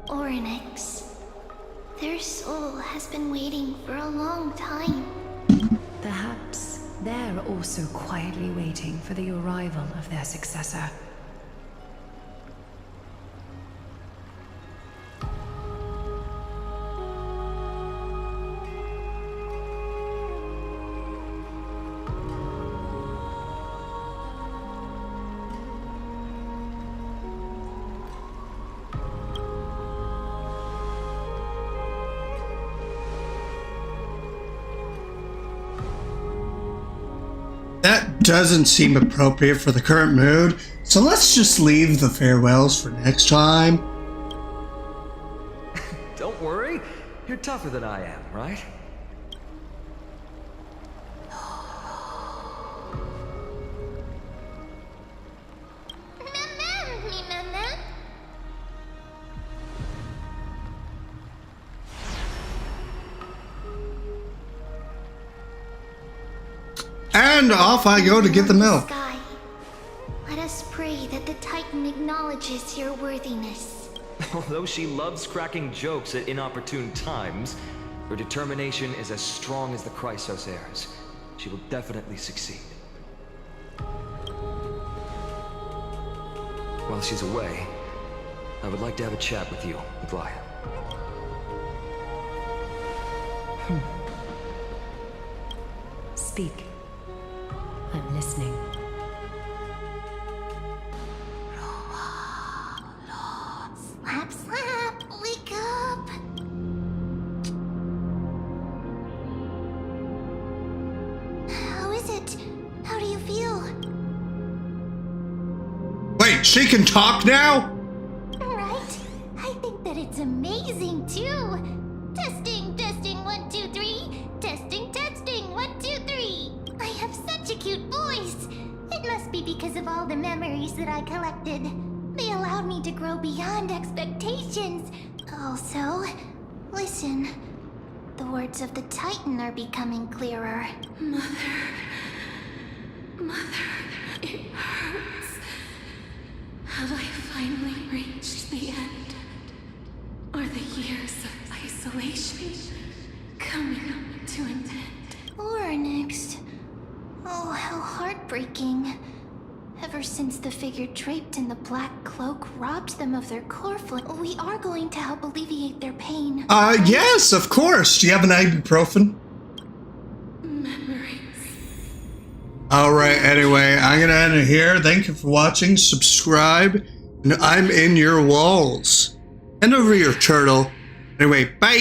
C: Orynyx. Their soul has been waiting for a long time.
L: Perhaps they're also quietly waiting for the arrival of their successor.
A: That doesn't seem appropriate for the current mood, so let's just leave the farewells for next time.
B: Don't worry, you're tougher than I am, right?
A: and off I go to get the milk.
C: Sky. Let us pray that the Titan acknowledges your worthiness.
B: Although she loves cracking jokes at inopportune times, her determination is as strong as the Chrysosaur's. She will definitely succeed. While she's away, I would like to have a chat with you, Galiot.
L: Speak. I'm listening.
C: Slap, slap, wake up! How is it? How do you feel?
A: Wait, she can talk now?
C: Right? I think that it's amazing too. Testing, testing, 1, 2, 3. Testing, testing, 1, 2, 3. I have such a cute voice. It must be because of all the memories that I collected. They allowed me to grow beyond expectations. Also, listen. The words of the Titan are becoming clearer.
I: Mother, it hurts. Have I finally reached the end? Are the years of isolation coming to an end?
C: Or next. Oh, how heartbreaking. Ever since the figure draped in the black cloak robbed them of their core flame, we are going to help alleviate their pain.
A: Yes, of course. Do you have an ibuprofen?
I: Memories.
A: Alright, anyway, I'm gonna end it here. Thank you for watching. Subscribe. And I'm in your walls. And over your turtle. Anyway, bye!